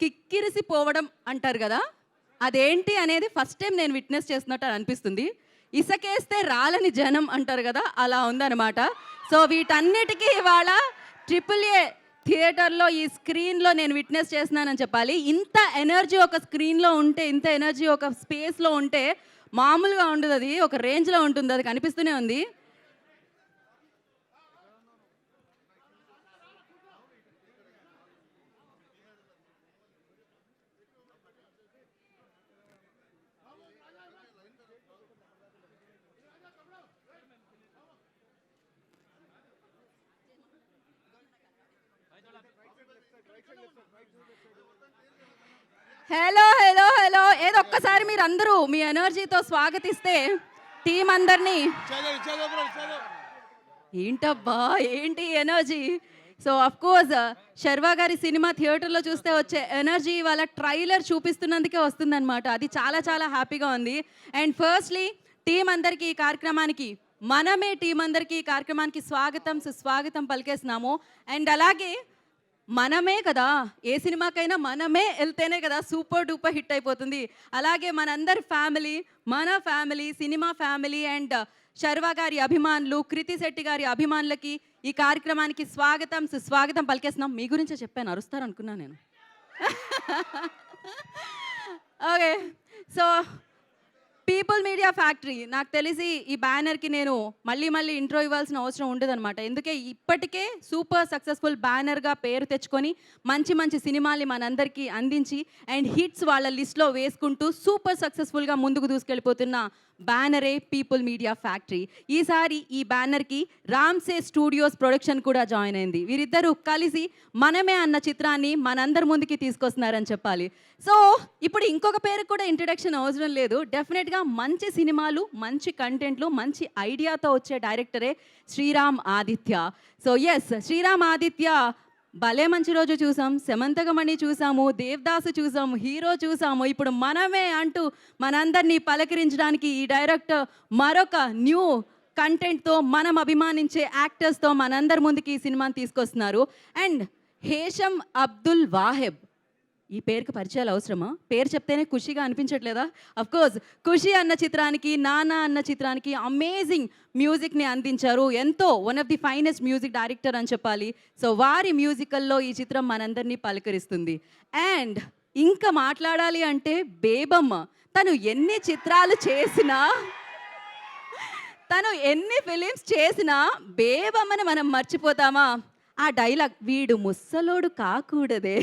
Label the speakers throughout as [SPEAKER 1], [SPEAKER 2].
[SPEAKER 1] కిక్కిరిసిపోవడం అంటారు కదా, అదేంటి అనేది ఫస్ట్ టైం నేను విట్నెస్ చేస్తున్నట్టు అనిపిస్తుంది. ఇసకేస్తే రాలని జనం అంటారు కదా, అలా ఉందన్నమాట. సో వీటన్నిటికీ ఇవాళ ట్రిపుల్ ఏ థియేటర్లో ఈ స్క్రీన్లో నేను విట్నెస్ చేస్తున్నానని చెప్పాలి. ఇంత ఎనర్జీ ఒక స్క్రీన్లో ఉంటే, ఇంత ఎనర్జీ ఒక స్పేస్లో ఉంటే మామూలుగా ఉండదు, అది ఒక రేంజ్లో ఉంటుంది, అది కనిపిస్తూనే ఉంది. హలో హలో హలో, ఏదో ఒక్కసారి మీరు అందరూ మీ ఎనర్జీతో స్వాగతిస్తే టీం అందరినీ. ఏంటబ్బా ఏంటి energy. So of course Sharwa గారి సినిమా థియేటర్లో చూస్తే వచ్చే ఎనర్జీ వాళ్ళ ట్రైలర్ చూపిస్తున్నందుకే వస్తుందన్నమాట. అది చాలా చాలా హ్యాపీగా ఉంది. అండ్ ఫస్ట్లీ టీం అందరికీ ఈ కార్యక్రమానికి, మనమే టీం అందరికీ ఈ కార్యక్రమానికి స్వాగతం సుస్వాగతం పలికేస్తున్నాము. అండ్ అలాగే మనమే కదా, ఏ సినిమాకైనా మనమే వెళ్తేనే కదా సూపర్ డూపర్ హిట్ అయిపోతుంది. అలాగే మనందరి ఫ్యామిలీ, మన family, cinema family and Sharwa గారి అభిమానులు, కృతి శెట్టి గారి అభిమానులకి ఈ కార్యక్రమానికి స్వాగతం సుస్వాగతం పలికేస్తున్నాం. మీ గురించే చెప్పాను, అరుస్తారు అనుకున్నా నేను. Okay, so people Media factory, నాకు తెలిసి ఈ బ్యానర్కి నేను మళ్ళీ ఇంట్రో ఇవ్వాల్సిన అవసరం ఉండదన్నమాట. ఎందుకే ఇప్పటికే సూపర్ సక్సెస్ఫుల్ బ్యానర్గా పేరు తెచ్చుకొని మంచి సినిమాల్ని మనందరికీ అందించి అండ్ హిట్స్ వాళ్ళ లిస్ట్లో వేసుకుంటూ సూపర్ సక్సెస్ఫుల్గా ముందుకు దూసుకెళ్ళిపోతున్న బ్యానరే పీపుల్ మీడియా ఫ్యాక్టరీ. ఈసారి ఈ బ్యానర్కి రామ్సే స్టూడియోస్ ప్రొడక్షన్ కూడా జాయిన్ అయింది. వీరిద్దరూ కలిసి మనమే అన్న చిత్రాన్ని మనందరి ముందుకి తీసుకొస్తున్నారని చెప్పాలి. సో ఇప్పుడు ఇంకొక పేరు కూడా ఇంట్రడక్షన్ అవసరం లేదు. డెఫినెట్గా మంచి సినిమాలు, మంచి కంటెంట్లు, మంచి ఐడియాతో వచ్చే డైరెక్టరే శ్రీరామ్ ఆదిత్య. సో ఎస్, శ్రీరామ్ ఆదిత్య భలే మంచి రోజు చూసాం, సెమంతకమణి చూసాము, దేవదాసు చూసాము, హీరో చూసాము. ఇప్పుడు మనమే అంటూ మనందరినీ పలకరించడానికి ఈ డైరెక్టర్ మరొక న్యూ కంటెంట్తో, మనం అభిమానించే యాక్టర్స్తో మనందరి ముందుకి ఈ సినిమాని తీసుకొస్తున్నారు. అండ్ హేషం అబ్దుల్ వాహెబ్, ఈ పేరుకి పరిచయాలు అవసరమా? పేరు చెప్తేనే ఖుషిగా అనిపించట్లేదా? అఫ్కోర్స్ ఖుషి అన్న చిత్రానికి, నానా అన్న చిత్రానికి అమేజింగ్ మ్యూజిక్ని అందించారు. ఎంతో one of the finest music director అని చెప్పాలి. సో వారి మ్యూజికల్లో ఈ చిత్రం మనందరినీ పలకరిస్తుంది. అండ్ ఇంకా మాట్లాడాలి అంటే బేబమ్మ, తను ఎన్ని చిత్రాలు చేసినా, తను ఎన్ని ఫిలిమ్స్ చేసినా బేబమ్మని మనం మర్చిపోతామా? ఆ డైలాగ్, వీడు ముస్సలోడు కాకూడదే,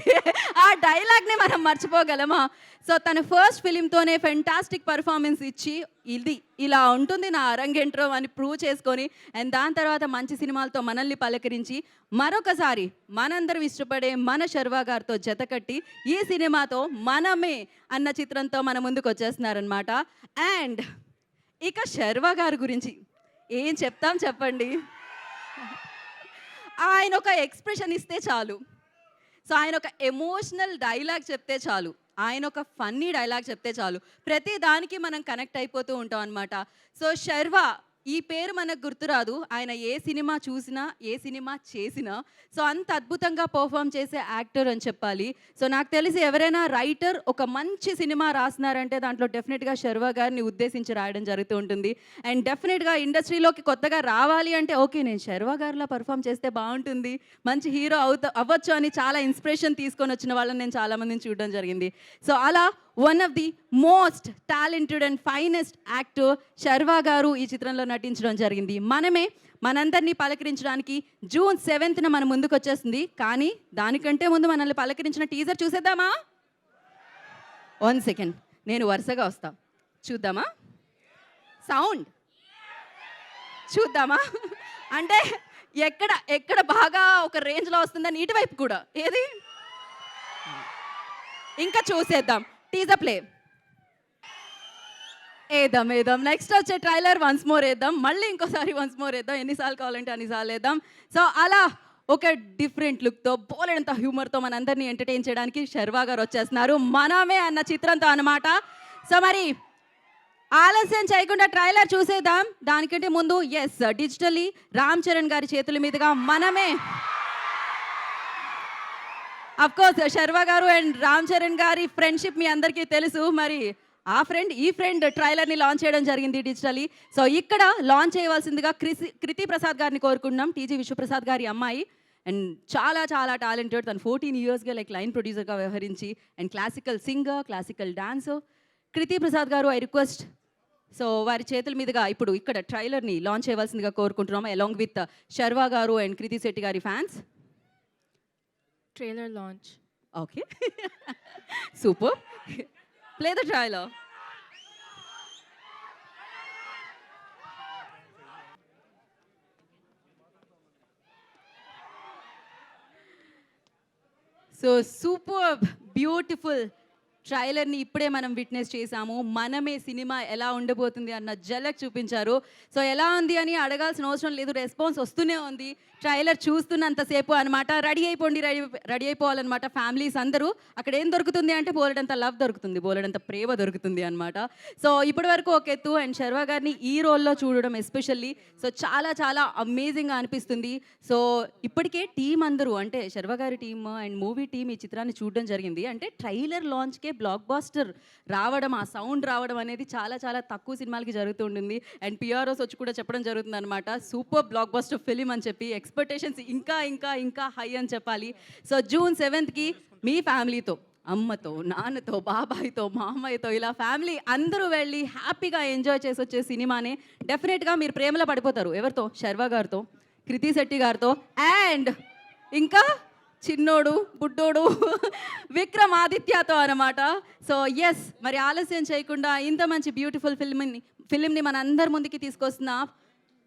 [SPEAKER 1] ఆ డైలాగ్ని మనం మర్చిపోగలమా? సో తన ఫస్ట్ ఫిలింతోనే ఫెంటాస్టిక్ పర్ఫార్మెన్స్ ఇచ్చి ఇది ఇలా ఉంటుంది నా అరంగేంట్రో అని ప్రూవ్ చేసుకొని అండ్ దాని తర్వాత మంచి సినిమాలతో మనల్ని పలకరించి మరొకసారి మనందరం ఇష్టపడే మన శర్వా గారితో జతకట్టి ఈ సినిమాతో మనమే అన్న చిత్రంతో మన ముందుకు వచ్చేస్తున్నారనమాట. అండ్ ఇక శర్వా గారి గురించి ఏం చెప్తాం చెప్పండి. ఆయన ఒక ఎక్స్ప్రెషన్ ఇస్తే చాలు, సో ఆయన ఒక ఎమోషనల్ డైలాగ్ చెప్తే చాలు, ఆయన ఒక ఫన్నీ డైలాగ్ చెప్తే చాలు, ప్రతి దానికి మనం కనెక్ట్ అయిపోతూ ఉంటాం అనమాట. సో శర్వా ఈ పేరు మనకు గుర్తురాదు, ఆయన ఏ సినిమా చూసినా, ఏ సినిమా చేసినా సో అంత అద్భుతంగా పర్ఫామ్ చేసే యాక్టర్ అని చెప్పాలి. సో నాకు తెలిసి ఎవరైనా రైటర్ ఒక మంచి సినిమా రాస్తున్నారంటే దాంట్లో డెఫినెట్గా శర్వా గారిని ఉద్దేశించి రాయడం జరుగుతూ ఉంటుంది. అండ్ డెఫినెట్గా ఇండస్ట్రీలోకి కొత్తగా రావాలి అంటే ఓకే, నేను శర్వా గారిలా పర్ఫామ్ చేస్తే బాగుంటుంది, మంచి హీరో అవ్వచ్చు అని చాలా ఇన్స్పిరేషన్ తీసుకొని వచ్చిన వాళ్ళని నేను చాలామందిని చూడడం జరిగింది. సో అలా one of the most talented and finest actor Sharwa గారు ఈ చిత్రంలో నటించడం జరిగింది. మనమే మనందరినీ పలకరించడానికి జూన్ 7th మన ముందుకు వచ్చేస్తుంది. కానీ దానికంటే ముందు మనల్ని పలకరించిన టీజర్ చూసేద్దామా? 1 సెకండ్, నేను వరుసగా వస్తా, చూద్దామా? సౌండ్ చూద్దామా? అంటే ఎక్కడ బాగా ఒక రేంజ్లో వస్తుందని ఇటువైపు కూడా ఏది ఇంకా చూసేద్దాం. టీజర్ ప్లే వేద్దాం. నెక్స్ట్ వచ్చే ట్రైలర్ వన్స్ మోర్ వేద్దాం, మళ్ళీ ఇంకోసారి వన్స్ మోర్ వేద్దాం, ఎన్నిసార్లు కావాలంటే అన్నిసార్లు వేద్దాం. సో అలా ఒక డిఫరెంట్ లుక్తో, బోలెడంత హ్యూమర్తో మనందరినీ ఎంటర్టైన్ చేయడానికి శర్వా గారు వచ్చేస్తున్నారు మనమే అన్న చిత్రంతో అనమాట. సో మరి ఆలస్యం చేయకుండా ట్రైలర్ చూసేద్దాం. దానికంటే ముందు ఎస్, డిజిటల్లీ రామ్ చరణ్ గారి చేతుల మీదుగా మనమే అఫ్ కోర్స్ శర్వా గారు అండ్ రామ్ చరణ్ గారి ఫ్రెండ్షిప్ మీ అందరికీ తెలుసు. మరి ఆ ఫ్రెండ్ ఈ ఫ్రెండ్ ట్రైలర్ని లాంచ్ చేయడం జరిగింది డిజిటలీ. సో ఇక్కడ లాంచ్ చేయవలసిందిగా కృతి ప్రసాద్ గారిని కోరుకుంటున్నాం. టీజీ విశ్వప్రసాద్ గారి అమ్మాయి అండ్ చాలా చాలా టాలెంటెడ్. తను 14 ఇయర్స్గా లైక్ లైన్ ప్రొడ్యూసర్గా వ్యవహరించి and classical singer, classical dancer. Kriti Prasad గారు ఐ రిక్వెస్ట్ సో వారి చేతుల మీదుగా ఇప్పుడు ఇక్కడ ట్రైలర్ని లాంచ్ చేయవలసిందిగా కోరుకుంటున్నాము అలాంగ్ విత్ శర్వా గారు అండ్ కృతి శెట్టి గారి fans.
[SPEAKER 2] Trailer launch.
[SPEAKER 1] Okay super. Play the trailer. So super beautiful ట్రైలర్ని ఇప్పుడే మనం విట్నెస్ చేసాము. మనమే సినిమా ఎలా ఉండబోతుంది అన్న జలక్ చూపించారు. సో ఎలా ఉంది అని అడగాల్సిన అవసరం లేదు, రెస్పాన్స్ వస్తూనే ఉంది. ట్రైలర్ చూస్తున్నంతసేపు అనమాట. రెడీ అయిపోవాలన్నమాట ఫ్యామిలీస్ అందరూ. అక్కడ ఏం దొరుకుతుంది అంటే బోలెడంత లవ్ దొరుకుతుంది, బోలెడంత ప్రేమ దొరుకుతుంది అనమాట. సో ఇప్పటి వరకు ఒక ఎత్తు అండ్ శర్వా గారిని ఈ రోల్లో చూడడం ఎస్పెషల్లీ సో చాలా చాలా అమేజింగ్గా అనిపిస్తుంది. సో ఇప్పటికే టీం అందరూ అంటే శర్వా గారి టీమ్ అండ్ మూవీ టీం ఈ చిత్రాన్ని చూడడం జరిగింది. అంటే ట్రైలర్ లాంచ్కే బ్లాక్ బాస్టర్ రావడం, ఆ సౌండ్ రావడం అనేది చాలా చాలా తక్కువ సినిమాలకి జరుగుతుంటుంది. అండ్ పిఆర్ఓస్ వచ్చి కూడా చెప్పడం జరుగుతుంది అనమాట సూపర్ బ్లాక్ బాస్టర్ ఫిలిం అని చెప్పి. ఎక్స్పెక్టేషన్స్ ఇంకా ఇంకా ఇంకా హై అని చెప్పాలి. సో June 7th మీ ఫ్యామిలీతో, అమ్మతో, నాన్నతో, బాబాయ్తో, మామయ్యతో ఇలా ఫ్యామిలీ అందరూ వెళ్ళి హ్యాపీగా ఎంజాయ్ చేసి వచ్చే సినిమానే. డెఫినెట్గా మీరు ప్రేమలో పడిపోతారు. ఎవరితో? శర్వా గారితో, కృతి శెట్టి గారితో అండ్ ఇంకా చిన్నోడు బుడ్డోడు విక్రమ్ ఆదిత్యతో అనమాట. సో ఎస్ మరి ఆలస్యం చేయకుండా ఇంత మంచి బ్యూటిఫుల్ ఫిల్మ్ని మన అందరి ముందుకి తీసుకొస్తున్న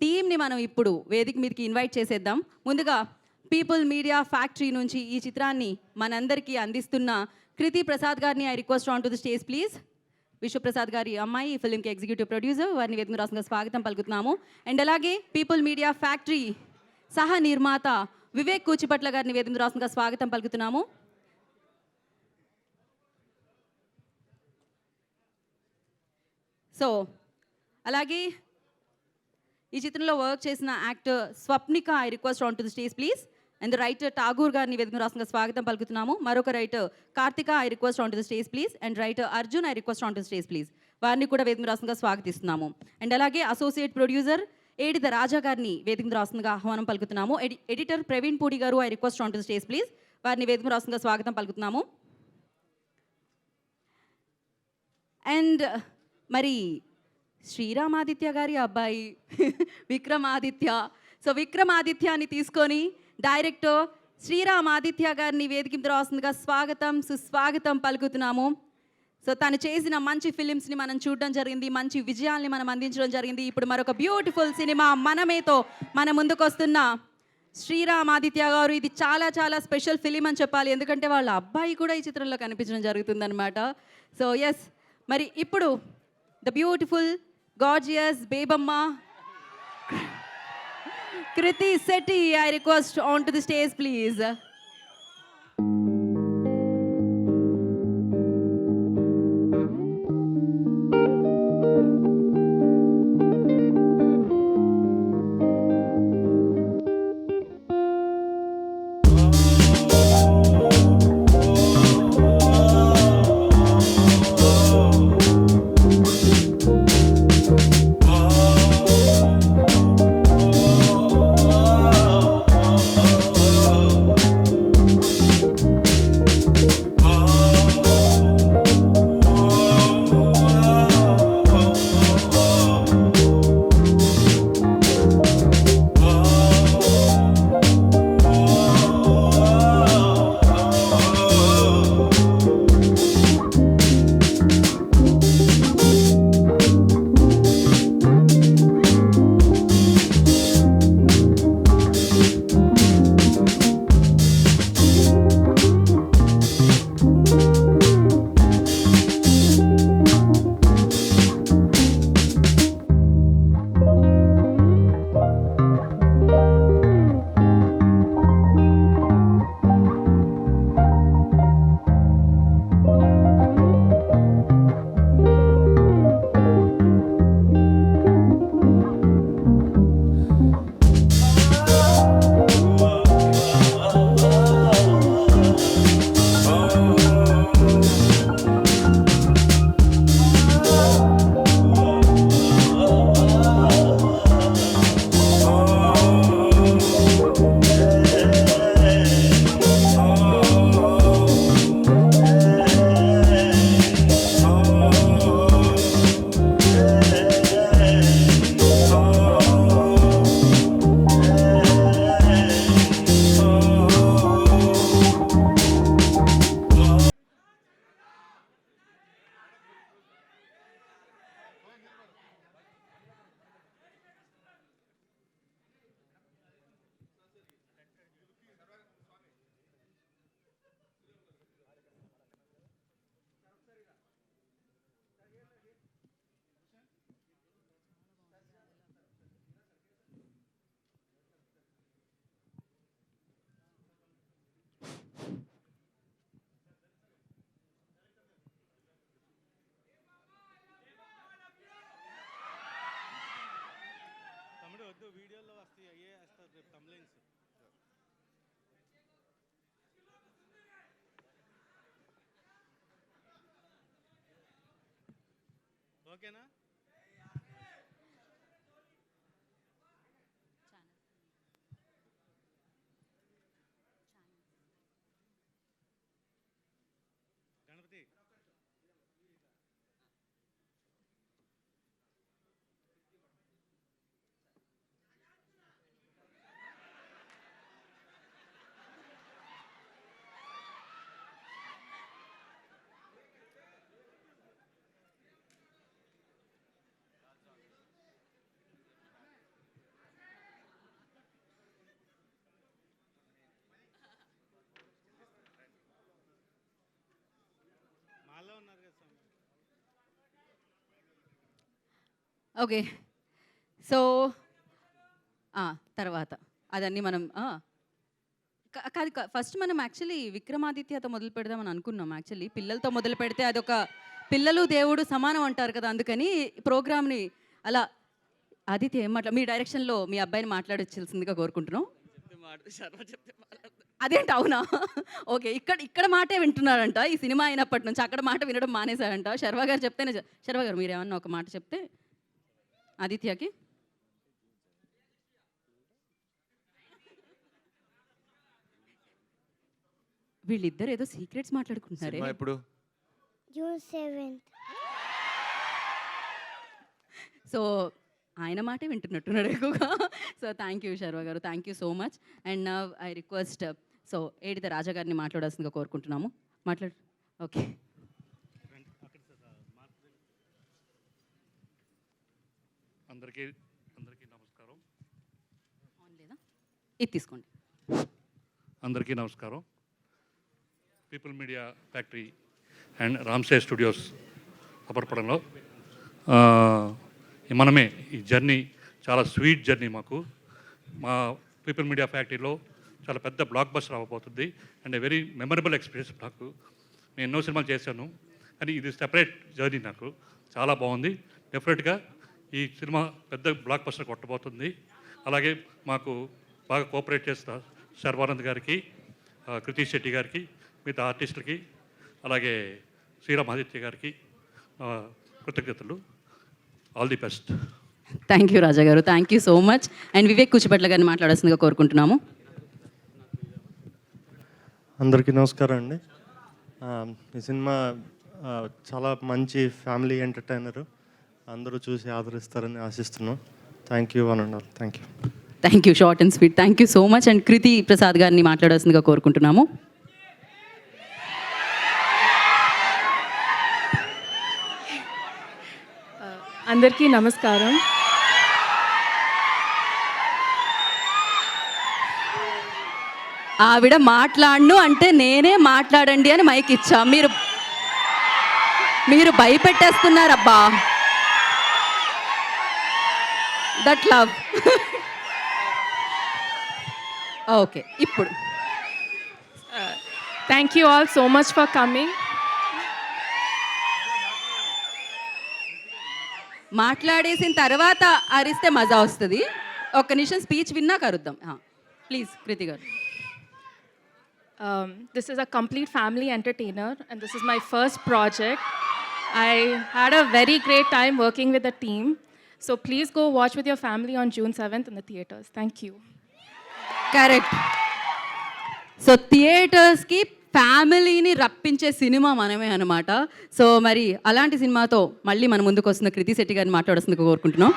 [SPEAKER 1] టీమ్ని మనం ఇప్పుడు వేదిక మీదకి ఇన్వైట్ చేసేద్దాం. ముందుగా పీపుల్ మీడియా ఫ్యాక్టరీ నుంచి ఈ చిత్రాన్ని మనందరికీ అందిస్తున్న కృతి ప్రసాద్ గారిని I request on to the stage please. Vishwaprasad గారి అమ్మాయి ఈ ఫిల్మ్కి ఎగ్జిక్యూటివ్ ప్రొడ్యూసర్, వారిని వేదిక రాష్ట్రంగా స్వాగతం పలుకుతున్నాము. అండ్ అలాగే పీపుల్ మీడియా ఫ్యాక్టరీ సహ నిర్మాత వివేక్ కూచిపట్ల గారిని వేదిక రాష్ట్రంగా స్వాగతం పలుకుతున్నాము. సో అలాగే ఈ చిత్రంలో వర్క్ చేసిన actor Swapnika I request on to the stage please. And writer Tagore గారిని వేదిక రాష్ట్రంగా స్వాగతం పలుకుతున్నాము. మరొక writer Karthika I request on to the stage please. And writer Arjun I request on to the stage please. వారిని కూడా వేదిక రాష్ట్రంగా స్వాగతిస్తున్నాము. అండ్ అలాగే అసోసియేట్ ప్రొడ్యూసర్ ఏడిద రాజా గారిని వేదిక రాష్ట్రంగా ఆహ్వానం పలుకుతున్నాము. ఎడిటర్ ప్రవీణ్ పూడి గారు I request on to the stage please. వారిని వేదిక రాష్ట్రంగా స్వాగతం పలుకుతున్నాము. అండ్ మరి శ్రీరామాదిత్య గారి అబ్బాయి విక్రమాదిత్య. సో విక్రమాదిత్యాన్ని తీసుకొని డైరెక్టర్ శ్రీరామాదిత్య గారిని వేదిక రాస్తుందిగా స్వాగతం సుస్వాగతం పలుకుతున్నాము. సో తను చేసిన మంచి ఫిలిమ్స్ని మనం చూడడం జరిగింది, మంచి విజయాల్ని మనం అందించడం జరిగింది. ఇప్పుడు మరొక బ్యూటిఫుల్ సినిమా మనమేతో మన ముందుకు వస్తున్న శ్రీరామాదిత్య గారు. ఇది చాలా చాలా స్పెషల్ ఫిలిం అని చెప్పాలి, ఎందుకంటే వాళ్ళ అబ్బాయి కూడా ఈ చిత్రంలో కనిపించడం జరుగుతుందన్నమాట. సో ఎస్ మరి ఇప్పుడు the beautiful gorgeous Bebamma Krithi Shetty I request on to the stage please.
[SPEAKER 2] వీడియోలో వస్తాయి అయ్యే వేస్తారు రేపు తమ్లైన్స్. ఓకేనా? గణపతి మాలో ఉన్నారు కదా స్వామి.
[SPEAKER 1] ఓకే. సో తర్వాత అదన్నీ మనం కాదు ఫస్ట్ మనం యాక్చువల్లీ విక్రమాదిత్యతో మొదలు పెడదామని అనుకున్నాం. యాక్చువల్లీ పిల్లలతో మొదలు పెడితే అదొక పిల్లలు దేవుడు సమానం అంటారు కదా, అందుకని ప్రోగ్రామ్ని అలా. ఆదిత్య ఏం మీ డైరెక్షన్లో మీ అబ్బాయిని మాట్లాడొచ్చాల్సిందిగా కోరుకుంటున్నాం. అదేంటి, అవునా? ఓకే, ఇక్కడ మాటే వింటున్నారంట ఈ సినిమా అయినప్పటి నుంచి. అక్కడ మాట వినడం మానేశారంట. శర్వా గారు చెప్తేనే. శర్వా గారు మీరు ఏమన్నా ఒక మాట చెప్తే ఆదిత్యకి. వీళ్ళిద్దరు ఏదో సీక్రెట్స్ మాట్లాడుకుంటున్నారే.
[SPEAKER 3] ఇప్పుడు
[SPEAKER 4] June 7th.
[SPEAKER 1] సో ఆయన మాటే వింటున్నట్టున్నాడు ఎక్కువగా. సో థ్యాంక్ యూ శర్వా గారు, thank you so much. And now I request so ఏడిత రాజా గారిని మాట్లాడాల్సిందిగా కోరుకుంటున్నాము. మాట్లాడు. ఓకే.
[SPEAKER 5] అందరికీ నమస్కారం.
[SPEAKER 1] లేదా ఇది తీసుకోండి.
[SPEAKER 5] అందరికీ నమస్కారం. People Media Factory and Ramsay Studios అపర్పడంలో మనమే ఈ జర్నీ చాలా స్వీట్ జర్నీ మాకు. మా పీపుల్ మీడియా ఫ్యాక్టరీలో చాలా పెద్ద బ్లాక్ బస్టర్ అవ్వబోతుంది అండ్ వెరీ మెమరబుల్ ఎక్స్పీరియన్స్ నాకు. నేను ఎన్నో సినిమాలు చేశాను కానీ ఇది సెపరేట్ జర్నీ నాకు. చాలా బాగుంది. డెఫినెట్గా ఈ సినిమా పెద్ద బ్లాక్ బస్టర్ కొట్టబోతుంది. అలాగే మాకు బాగా కోఆపరేట్ చేస్తా శర్వానంద్ గారికి, కృతి శెట్టి గారికి, మిగతా ఆర్టిస్టులకి, అలాగే శ్రీరామ్ ఆదిత్య గారికి కృతజ్ఞతలు. All the best.
[SPEAKER 1] Thank you Raja గారు, thank you so much. And Vivek Kuchibhotla గారిని మాట్లాడాల్సిందిగా కోరుకుంటున్నాము.
[SPEAKER 6] అందరికీ నమస్కారం అండి. ఈ సినిమా చాలా మంచి ఫ్యామిలీ ఎంటర్టైనరు. అందరూ చూసి ఆదరిస్తారని ఆశిస్తున్నాం. Thank you one and all. Thank you.
[SPEAKER 1] Thank you, short and sweet. Thank you so much. And Kriti Prasad గారిని మాట్లాడాల్సిందిగా కోరుకుంటున్నాము.
[SPEAKER 7] అందరికీ నమస్కారం.
[SPEAKER 1] ఆవిడ మాట్లాడను అంటే నేనే మాట్లాడండి అని మైక్ ఇచ్చా. మీరు భయపెట్టేస్తున్నారబ్బా. That love. ఓకే, ఇప్పుడు
[SPEAKER 7] thank you all so much for coming.
[SPEAKER 1] మాట్లాడేసిన తర్వాత అరిస్తే మజా వస్తుంది. ఒక్క నిమిషం స్పీచ్ విన్నాక అరుద్దాం. ప్లీజ్ కృతి గారు.
[SPEAKER 7] This is a complete family entertainer and this is my first project. I had a very great time working with the team. So please go watch with your family on June 7th in the theaters. Thank you.
[SPEAKER 1] Correct. So థియేటర్స్కి ఫ్యామిలీని రప్పించే cinema మనమే అనమాట. So మరి అలాంటి సినిమాతో మళ్ళీ మన ముందుకు వస్తున్న కృతి శెట్టి గారిని మాట్లాడాల్సిందిగా కోరుకుంటున్నాం.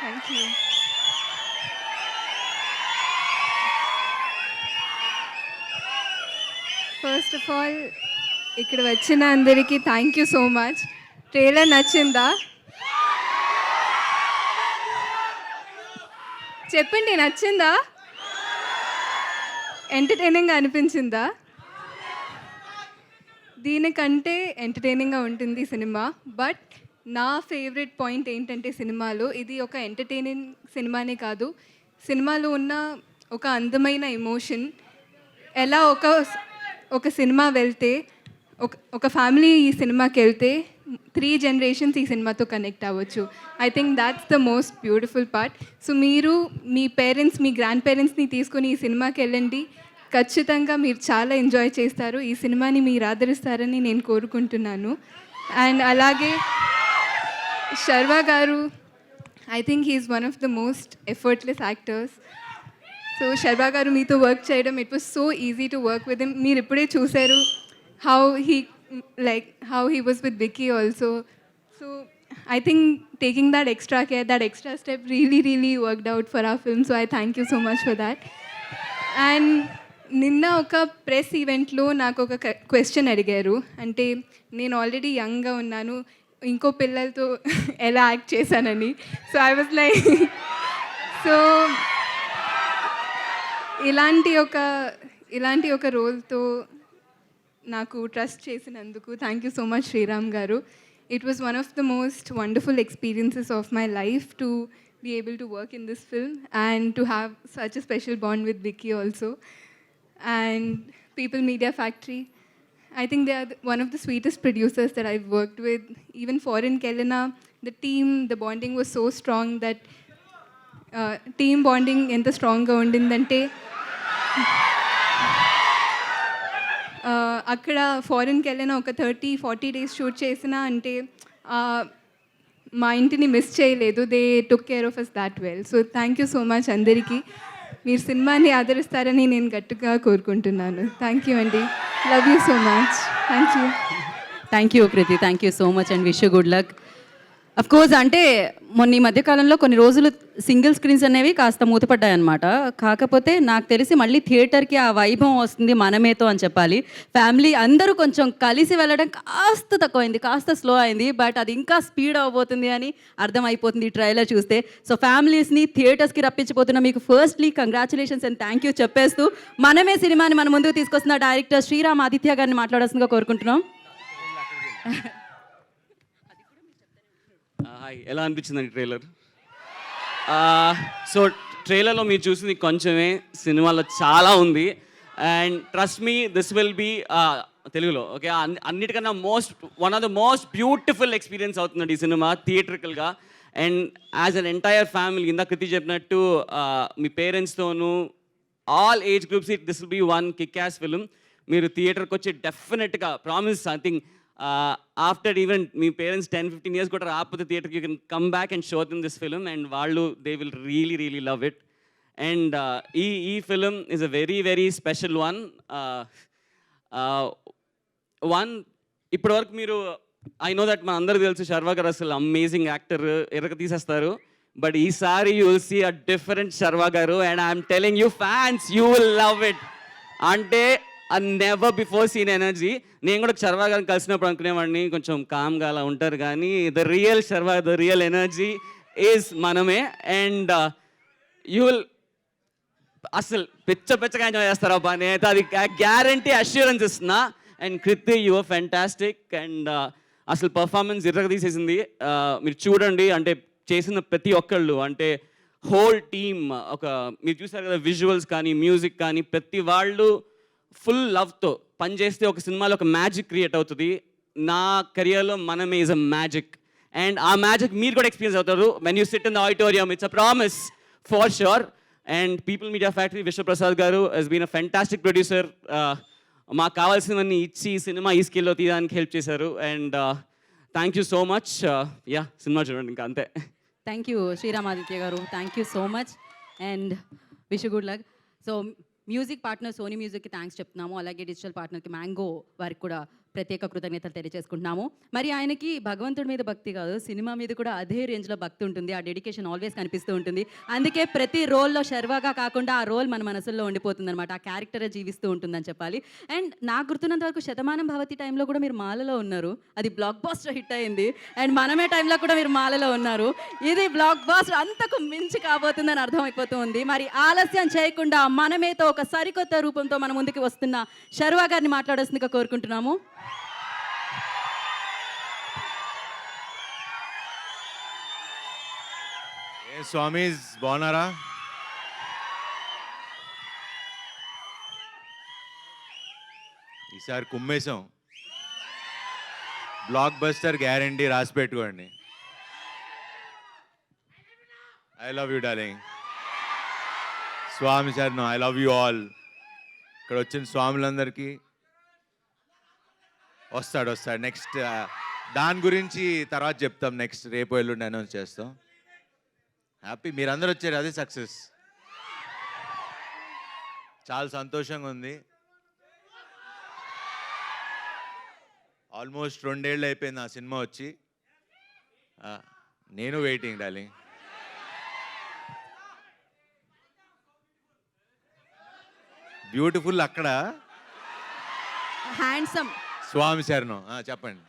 [SPEAKER 7] Thank you.
[SPEAKER 8] First of all ఇక్కడ వచ్చిన అందరికీ thank you so much. Trailer నచ్చిందా? చెప్పండి, నచ్చిందా? ఎంటర్టైనింగ్గా అనిపించిందా? దీనికంటే ఎంటర్టైనింగ్గా ఉంటుంది సినిమా. బట్ నా ఫేవరెట్ పాయింట్ ఏంటంటే సినిమాలో ఇది ఒక ఎంటర్టైనింగ్ సినిమానే కాదు, సినిమాలో ఉన్న ఒక అందమైన ఎమోషన్. ఎలా ఒక సినిమా వెళ్తే ఒక ఫ్యామిలీ ఈ సినిమాకి వెళ్తే త్రీ జనరేషన్స్ ఈ సినిమాతో కనెక్ట్ అవ్వచ్చు. I think that's the most beautiful part. So మీరు మీ పేరెంట్స్, మీ గ్రాండ్ పేరెంట్స్ని తీసుకొని ఈ సినిమాకి వెళ్ళండి. ఖచ్చితంగా మీరు చాలా ఎంజాయ్ చేస్తారు. ఈ సినిమాని మీరు ఆదరిస్తారని నేను కోరుకుంటున్నాను. అండ్ అలాగే శర్వా గారు, I think he's one of the most effortless actors. So Sharwa గారు మీతో వర్క్ చేయడం, it was so easy to work with him. మీరు ఇప్పుడే చూశారు how he was with Vicky also. So I think taking that extra care, that extra step really worked out for our film. So I thank you so much for that. And నిన్న ఒక press ఈవెంట్లో నాకు ఒక question అడిగారు. అంటే నేను already యంగ్గా ఉన్నాను, ఇంకో పిల్లలతో ఎలా యాక్ట్ చేశానని. So I was like, so ఇలాంటి ఒక రోల్తో నాకు ట్రస్ట్ చేసినందుకు thank you so much Sriram గారు. It was one of the most wonderful experiences of my life to be able to work in this film and to have such a special bond with Vicky also. And People Media Factory, I think they are one of the sweetest producers that I've worked with. Even Foreign Kelena, the team, the bonding was so strong that team bonding enta strong ga undindante అక్కడ ఫారెన్కి వెళ్ళిన ఒక 30-40 days shoot చేసిన అంటే మా ఇంటిని miss చేయలేదు. They took care of us that well. So thank you so much అందరికీ. మీరు సినిమాని ఆదరిస్తారని నేను గట్టిగా కోరుకుంటున్నాను. థ్యాంక్ యూ అండి. Love you so much.
[SPEAKER 1] Thank you Krithi, thank you so much and wish you good luck. Of course అంటే మొన్న ఈ మధ్యకాలంలో కొన్ని రోజులు సింగిల్ స్క్రీన్స్ అనేవి కాస్త మూతపడ్డాయి అనమాట. కాకపోతే నాకు తెలిసి మళ్ళీ థియేటర్కి ఆ వైభవం వస్తుంది మనమేతో అని చెప్పాలి. ఫ్యామిలీ అందరూ కొంచెం కలిసి వెళ్ళడం కాస్త తక్కువైంది, కాస్త స్లో అయింది. బట్ అది ఇంకా స్పీడ్ అవ్వబోతుంది అని అర్థమైపోతుంది ఈ ట్రైలర్ చూస్తే. సో ఫ్యామిలీస్ని థియేటర్స్కి రప్పించిపోతున్న మీకు firstly congratulations and thank you చెప్పేస్తూ మనమే సినిమాని మన ముందుకు తీసుకొస్తున్న డైరెక్టర్ శ్రీరామ్ ఆదిత్య గారిని మాట్లాడాల్సిందిగా కోరుకుంటున్నాం.
[SPEAKER 3] హాయ్, ఎలా అనిపించిందండి ట్రైలర్? సో ట్రైలర్లో మీరు చూసింది కొంచెమే, సినిమాలో చాలా ఉంది. And trust me, this will be తెలుగులో ఓకే అన్నిటికన్నా one of the most beautiful experience అవుతుందండి ఈ సినిమా థియేట్రికల్గా. And as an entire family, ఇందాక కృతి చెప్పినట్టు మీ పేరెంట్స్తోనూ all age groups, this will be one kick ass film. మీరు థియేటర్కి వచ్చి డెఫినెట్గా promise, I think after even మీ పేరెంట్స్ 10-15 years కూడా రాకపోతే థియేటర్కి you can come back and show them this film and వాళ్ళు they will really love it. And ఈ film is a very special one. ఇప్పటివరకు మీరు, ఐ నో దట్ మన అందరికీ తెలుసు శర్వా గారు అసలు అమేజింగ్ యాక్టర్, ఎరగ తీసేస్తారు. బట్ ఈసారి you will see a different Sharwa గారు and I'm telling you fans, you will love it. అంటే a never before seen energy. నేను కూడా శర్వా గారిని కలిసినప్పుడు అనుకునేవాడిని కొంచెం కామ్గా అలా ఉంటారు, కానీ the real Sharwa, the real energy is మనమే. అండ్ యూ విల్ అసలు పిచ్చగా ఎంజాయ్ చేస్తారు అబ్బా. నేనైతే అది గ్యారంటీ అష్యూరెన్స్ ఇస్తున్నా. And Krithi, you are fantastic. And అసలు పర్ఫార్మెన్స్ ఇరగ తీసేసింది. మీరు చూడండి, అంటే చేసిన ప్రతి ఒక్కళ్ళు, అంటే హోల్ టీమ్, మీరు చూసారు కదా విజువల్స్ కానీ మ్యూజిక్ కానీ, ప్రతి వాళ్ళు ఫుల్ లవ్తో పనిచేస్తే ఒక సినిమాలో ఒక మ్యాజిక్ క్రియేట్ అవుతుంది. నా కెరియర్లో Manamey is a magic. And ఆ మ్యాజిక్ మీరు కూడా ఎక్స్పీరియన్స్ అవుతారు when you sit in the auditorium. It's a promise for sure. And People Media Factory Vishwaprasad గారు he's been a fantastic producer. మాకు కావాల్సినవన్నీ ఇచ్చి సినిమా ఈ స్కేల్లో తీయడానికి హెల్ప్ చేశారు. And thank you so much. Yeah, సినిమా చూడండి, ఇంకా అంతే.
[SPEAKER 1] థ్యాంక్ యూ శ్రీరామ్ ఆదిత్య గారు, thank you so much and wish good luck. So music partner Sony మ్యూజిక్కి థ్యాంక్స్ చెప్తున్నాము. అలాగే డిజిటల్ పార్ట్నర్కి మ్యాంగో వారికి కూడా ప్రత్యేక కృతజ్ఞతలు తెలియజేసుకుంటున్నాము. మరి ఆయనకి భగవంతుడి మీద భక్తి కాదు, సినిమా మీద కూడా అదే రేంజ్లో భక్తి ఉంటుంది. ఆ డెడికేషన్ ఆల్వేస్ కనిపిస్తూ ఉంటుంది. అందుకే ప్రతి రోల్లో శర్వాగా కాకుండా ఆ రోల్ మన మనసుల్లో ఉండిపోతుంది అనమాట. ఆ క్యారెక్టరే జీవిస్తూ ఉంటుందని చెప్పాలి. అండ్ నాకు గుర్తున్నంత వరకు శతమానం భవతి టైంలో కూడా మీరు మాలలో ఉన్నారు. అది బ్లాక్ బాస్టర్ హిట్ అయింది. అండ్ మనమే టైంలో కూడా మీరు మాలలో ఉన్నారు. ఇది బ్లాక్ బాస్టర్ అంతకు మించి కాబోతుందని అర్థమైపోతూ ఉంది. మరి ఆలస్యం చేయకుండా మనమేతో ఒక సరికొత్త రూపంతో మన ముందుకు వస్తున్న శర్వా గారిని మాట్లాడాల్సిందిగా కోరుకుంటున్నాము.
[SPEAKER 9] స్వామీస్ బాగున్నారా? ఈసారి కుమ్మేశాం. బ్లాక్ బస్టర్ గ్యారంటీ రాసి పెట్టుకోండి. I love you darling. Swamy sir I love you all. ఇక్కడ వచ్చిన స్వాములందరికీ వస్తాడు నెక్స్ట్ దాని గురించి తర్వాత చెప్తాం. నెక్స్ట్ రేపు ఎల్లుండి అనౌన్స్ చేస్తాం. హ్యాపీ మీరందరూ వచ్చారు, అదే సక్సెస్. చాలా సంతోషంగా ఉంది. ఆల్మోస్ట్ 2 ఏళ్ళు అయిపోయింది ఆ సినిమా వచ్చి. నేను వెయిటింగ్ డార్లింగ్. బ్యూటిఫుల్ అక్కడ
[SPEAKER 1] హ్యాండ్సమ్.
[SPEAKER 9] స్వామి శరణం చెప్పండి.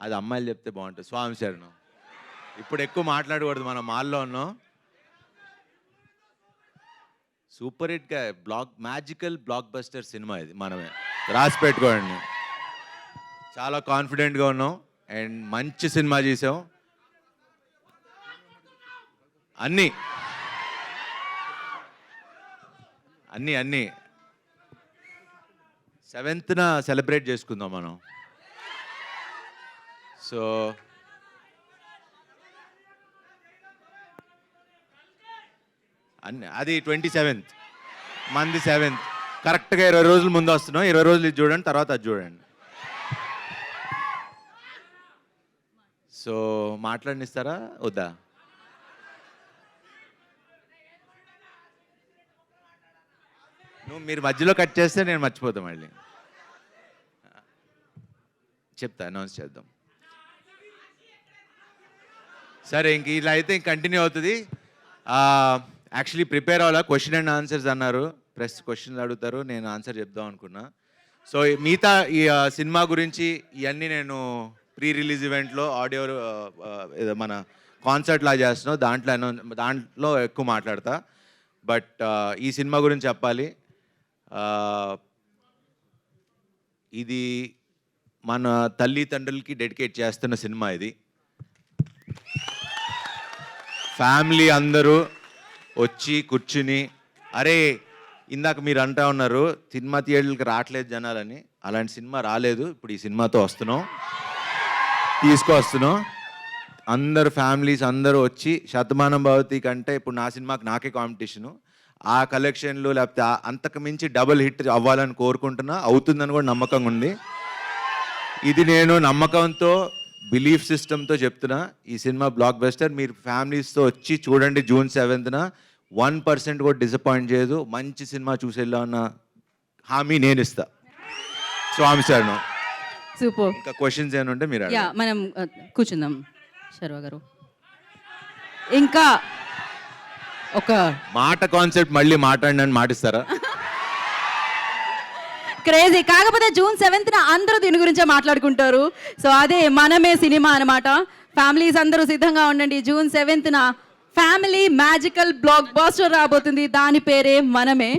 [SPEAKER 9] అది అమ్మాయిలు చెప్తే బాగుంటుంది. స్వామి శరణం. ఇప్పుడు ఎక్కువ మాట్లాడకూడదు, మనం మాల్లో ఉన్నాం. సూపర్ హిట్గా మ్యాజికల్ బ్లాక్ బస్టర్ సినిమా ఇది. మనమే రాసి పెట్టుకోండి. చాలా కాన్ఫిడెంట్గా ఉన్నాం అండ్ మంచి సినిమా చేసాం. అన్నీ 7th సెలబ్రేట్ చేసుకుందాం మనం. సో అది 27th, మంది 7th. కరెక్ట్గా 20 రోజుల ముందు వస్తున్నాం. 20 రోజులు ఇది చూడండి, తర్వాత అది చూడండి. సో మాట్లాడనిస్తారా వద్దా? మీరు మధ్యలో కట్ చేస్తే నేను మర్చిపోతాను మళ్ళీ. చెప్తా, అనౌన్స్ చేద్దాం. సరే ఇంక ఇలా అయితే ఇంక కంటిన్యూ అవుతుంది. యాక్చువల్లీ ప్రిపేర్ అవ్వాలా. క్వశ్చన్ అండ్ ఆన్సర్స్ అన్నారు, ప్రెస్ క్వశ్చన్స్ అడుగుతారు, నేను ఆన్సర్ చెప్దాం అనుకున్నా. సో మిగతా ఈ సినిమా గురించి ఇవన్నీ నేను ప్రీ రిలీజ్ ఈవెంట్లో ఆడియో మన కాన్సర్ట్ లా చేస్తున్నాం, దాంట్లో ఎక్కువ మాట్లాడతా. బట్ ఈ సినిమా గురించి చెప్పాలి. ఇది మన తల్లిదండ్రులకి డెడికేట్ చేస్తున్న సినిమా. ఇది ఫ్యామిలీ అందరూ వచ్చి కూర్చుని, అరే ఇందాక మీరు అంటా ఉన్నారు సినిమా థియేటర్కి రావట్లేదు జనాలని. అలాంటి సినిమా రాలేదు. ఇప్పుడు ఈ సినిమాతో తీసుకొస్తున్నాం. అందరు ఫ్యామిలీస్ అందరూ వచ్చి శతమానం భవతి కంటే ఇప్పుడు నా సినిమాకి నాకే కాంపిటీషను. ఆ కలెక్షన్లు లేకపోతే అంతకు మించి డబుల్ హిట్ అవ్వాలని కోరుకుంటున్నా. అవుతుందని కూడా నమ్మకంగా ఉంది. ఇది నేను నమ్మకంతో బిలీఫ్ సిస్టమ్తో చెప్తున్నా. ఈ సినిమా బ్లాక్ బస్టర్. మీరు ఫ్యామిలీస్తో వచ్చి చూడండి. June 7th 1% కూడా డిసప్పాయింట్ చేయదు. మంచి సినిమా చూసేలా ఉన్న హామీ నేను ఇస్తా. స్వామి సార్
[SPEAKER 1] సూపర్.
[SPEAKER 9] ఇంకా క్వశ్చన్స్ ఏమైనా ఉంటే మీరు
[SPEAKER 1] యా, మనం కూర్చుందాం శర్వ గారు. ఇంకా ఒక
[SPEAKER 9] మాట కాన్సెప్ట్ మళ్ళీ మాట్లాడిన మాటిస్తారా?
[SPEAKER 1] క్రేజీ. కాకపోతే June 7th అందరూ దీని గురించే మాట్లాడుకుంటారు. సో అదే మనమే సినిమా అనమాట. ఫ్యామిలీస్ అందరూ సిద్ధంగా ఉండండి. June 7th family magical blockbuster రాబోతుంది. దాని పేరే మనమే.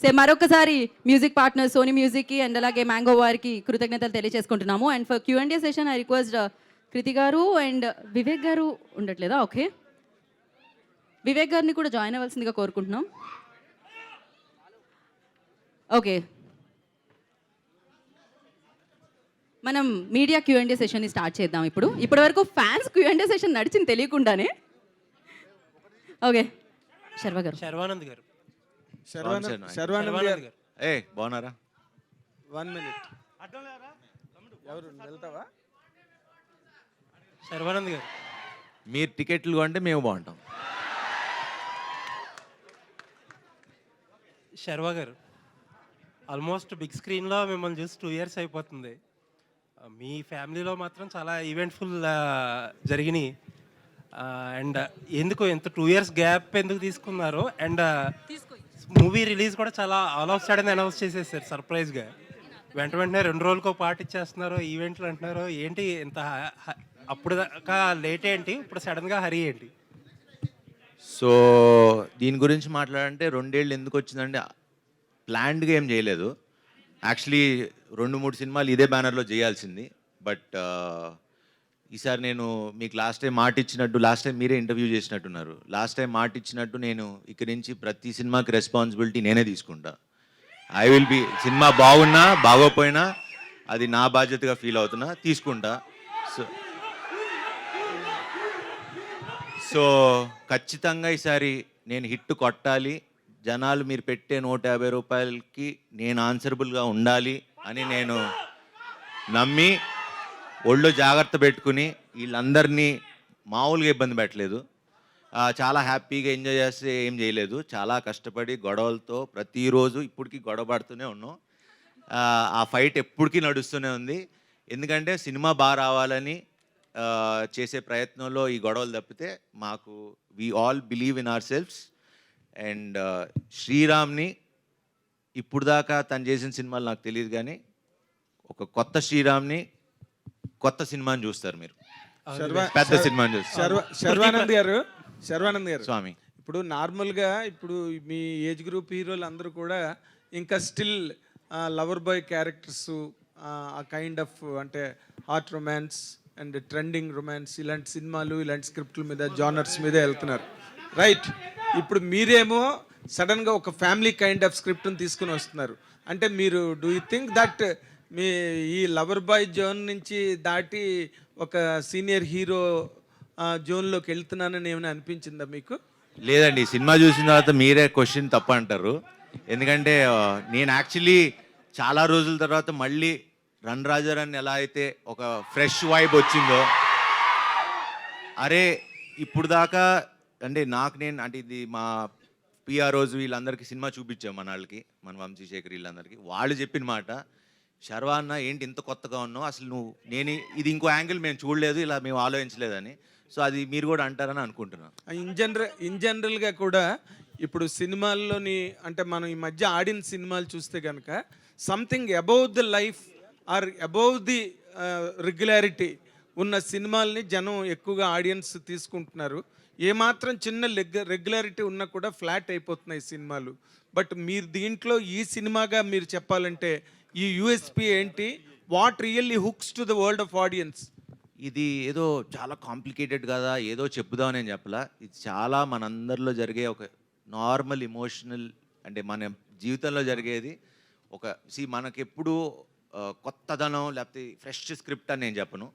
[SPEAKER 1] సో మరొకసారి మ్యూజిక్ పార్ట్నర్ సోనీ మ్యూజిక్కి అండ్ అలాగే మ్యాంగో వారికి కృతజ్ఞతలు తెలియజేసుకుంటున్నాము. And for Q&A session I request Kriti గారు అండ్ వివేక్ గారు ఉండట్లేదా? ఓకే, వివేక్ గారిని కూడా జాయిన్ అవ్వాల్సిందిగా కోరుకుంటున్నాం. ఓకే, మనం మీడియా Q&A సెషన్ని స్టార్ట్ చేద్దాం. ఇప్పటి వరకు ఫ్యాన్స్ Q&A సెషన్ నడిచింది తెలియకుండానే. ఓకే, శర్వ గారు.
[SPEAKER 2] శర్వానంద్ గారు.
[SPEAKER 9] ఏ బాగున్నారా?
[SPEAKER 2] 1 minute. ఎవరు వెళ్తావా? శర్వానంద్ గారు.
[SPEAKER 9] మీరు టికెట్లు కొంటే మేము బాగుంటాం.
[SPEAKER 2] శర్వా గారు, ఆల్మోస్ట్ బిగ్ స్క్రీన్లో మిమ్మల్ని చూసి 2 years అయిపోతుంది. మీ ఫ్యామిలీలో మాత్రం చాలా ఈవెంట్ఫుల్ జరిగినాయి. అండ్ ఎందుకు ఎంత 2 years గ్యాప్ ఎందుకు తీసుకున్నారు? అండ్ మూవీ రిలీజ్ కూడా చాలా ఆల్ ఆఫ్ సడన్ అనౌన్స్ చేసేసారు సర్ప్రైజ్గా. వెంటనే 2 రోజులకో పాటు ఇచ్చేస్తున్నారు, ఈవెంట్లు అంటున్నారు. ఏంటి ఇంత అప్పుడు దాకా లేట్ ఏంటి, ఇప్పుడు సడన్గా హరీ ఏంటి?
[SPEAKER 9] సో దీని గురించి మాట్లాడంటే 2 ఏళ్ళు ఎందుకు వచ్చిందంటే ప్లాన్డ్గా ఏం చేయలేదు. యాక్చువల్లీ 2-3 సినిమాలు ఇదే బ్యానర్లో చేయాల్సింది. బట్ ఈసారి నేను మీకు లాస్ట్ టైం మాట ఇచ్చినట్టు, లాస్ట్ టైం మీరే ఇంటర్వ్యూ చేసినట్టున్నారు, లాస్ట్ టైం మాట ఇచ్చినట్టు నేను ఇక్కడి నుంచి ప్రతి సినిమాకి రెస్పాన్సిబిలిటీ నేనే తీసుకుంటా. ఐ విల్ బి, సినిమా బాగున్నా బాగోపోయినా అది నా బాధ్యతగా ఫీల్ అవుతున్నా, తీసుకుంటా. సో సో ఖచ్చితంగా ఈసారి నేను హిట్ కొట్టాలి, జనాలు మీరు పెట్టే 150 రూపాయలకి నేను ఆన్సరబుల్గా ఉండాలి అని నేను నమ్మి ఒళ్ళు జాగ్రత్త పెట్టుకుని వీళ్ళందరినీ మామూలుగా ఇబ్బంది పెట్టలేదు. చాలా హ్యాపీగా ఎంజాయ్ చేస్తే ఏం చేయలేదు, చాలా కష్టపడి గొడవలతో ప్రతిరోజు ఇప్పటికీ గొడవ పడుతూనే ఉన్నాం. ఆ ఫైట్ ఎప్పటికీ నడుస్తూనే ఉంది. ఎందుకంటే సినిమా బాగా రావాలని చేసే ప్రయత్నంలో ఈ గొడవలు తప్పితే మాకు we all believe in our selfs. And శ్రీరామ్ని ఇప్పుడు దాకా తను చేసిన సినిమాలు నాకు తెలియదు, కానీ ఒక కొత్త శ్రీరామ్ని, కొత్త సినిమాని చూస్తారు మీరు, పెద్ద సినిమాని చూస్తారు.
[SPEAKER 10] శర్వానంద్ గారు
[SPEAKER 9] స్వామి,
[SPEAKER 10] ఇప్పుడు నార్మల్గా ఇప్పుడు మీ ఏజ్ గ్రూప్ హీరోలు అందరూ కూడా ఇంకా స్టిల్ లవర్ బాయ్ క్యారెక్టర్స్, ఆ కైండ్ ఆఫ్ అంటే heart romance and trending romance ఇలాంటి సినిమాలు, ఇలాంటి స్క్రిప్ట్ల మీద, జానర్స్ మీద వెళ్తున్నారు, రైట్? ఇప్పుడు మీరేమో సడన్గా ఒక ఫ్యామిలీ కైండ్ ఆఫ్ స్క్రిప్ట్ని తీసుకుని వస్తున్నారు. అంటే మీరు డూ యూ థింక్ దట్ మీ ఈ లవర్ బాయ్ జోన్ నుంచి దాటి ఒక సీనియర్ హీరో జోన్లోకి వెళ్తున్నానని ఏమైనా అనిపించిందా మీకు?
[SPEAKER 9] లేదండి, సినిమా చూసిన తర్వాత మీరే క్వశ్చన్ తప్ప అంటారు. ఎందుకంటే నేను యాక్చువల్లీ చాలా రోజుల తర్వాత మళ్ళీ రన్ రాజారాన్ని ఎలా అయితే ఒక ఫ్రెష్ వైబ్ వచ్చిందో, అరే ఇప్పుడు దాకా అంటే నేను అంటే ఇది మా పిఆర్ఓస్ వీళ్ళందరికీ సినిమా చూపించాం, మన వాళ్ళకి, మన వంశీశేఖర్ వీళ్ళందరికీ. వాళ్ళు చెప్పిన మాట, శర్వా అన్న ఏంటి ఇంత కొత్తగా ఉన్నావు, అసలు ఇది ఇంకో యాంగిల్ మేము చూడలేదు, ఇలా మేము ఆలోచించలేదని. సో అది మీరు కూడా అంటారని అనుకుంటున్నాను.
[SPEAKER 10] ఇన్ జనరల్గా కూడా ఇప్పుడు సినిమాల్లోని అంటే మనం ఈ మధ్య ఆడిన సినిమాలు చూస్తే కనుక something above the life or above the regularity ఉన్న సినిమాల్ని జనం ఎక్కువగా ఆడియన్స్ తీసుకుంటున్నారు. ఏమాత్రం చిన్న రెగ్యులారిటీ ఉన్నా కూడా ఫ్లాట్ అయిపోతున్నాయి సినిమాలు. బట్ మీరు దీంట్లో ఈ సినిమాగా మీరు చెప్పాలంటే ఈ యూఎస్పీ ఏంటి? What really hooks to the world of audience?
[SPEAKER 9] ఇది ఏదో చాలా కాంప్లికేటెడ్ కదా, ఏదో చెప్పుదామని నేను చెప్పలా. ఇది చాలా మనందరిలో జరిగే ఒక నార్మల్ ఇమోషనల్, అంటే మన జీవితంలో జరిగేది. మనకెప్పుడు కొత్తదనం లేకపోతే ఫ్రెష్ స్క్రిప్ట్ అని నేను చెప్పను.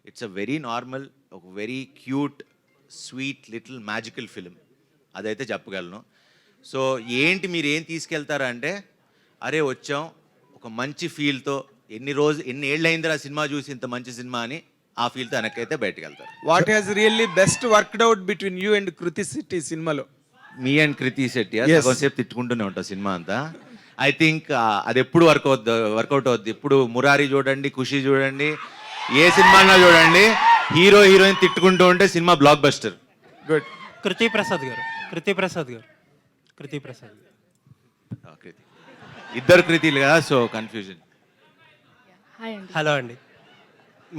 [SPEAKER 9] ఇట్స్ అ వెరీ నార్మల్, ఒక very cute, sweet little magical film, అదైతే చెప్పగలను. సో ఏంటి మీరు ఏం తీసుకెళ్తారా అంటే, అరే వచ్చాం ఒక మంచి ఫీల్తో, ఎన్ని ఏళ్ళైందిరా సినిమా చూసి ఇంత మంచి సినిమా అని ఆ ఫీల్తో వెనక్కైతే బయటకు వెళ్తారు.
[SPEAKER 10] What has really best worked out between you and Kriti Shetty సినిమాలో?
[SPEAKER 9] మీ అండ్ కృతి శెట్టి కొంతసేపు తిట్టుకుంటూనే ఉంటాం సినిమా అంతా. ఐ థింక్ అది ఎప్పుడు వర్కౌట్ అవుద్ది. ఇప్పుడు మురారి చూడండి, ఖుషి చూడండి, ఏ సినిమాలో చూడండి, హీరో హీరోయిన్ తిట్టుకుంటూ ఉంటే సినిమా బ్లాక్ బస్టర్.
[SPEAKER 10] గుడ్.
[SPEAKER 2] కృతి ప్రసాద్ గారు.
[SPEAKER 9] ఇద్దరు కృతిలు కదా, సో కన్ఫ్యూజన్.
[SPEAKER 2] హలో అండి,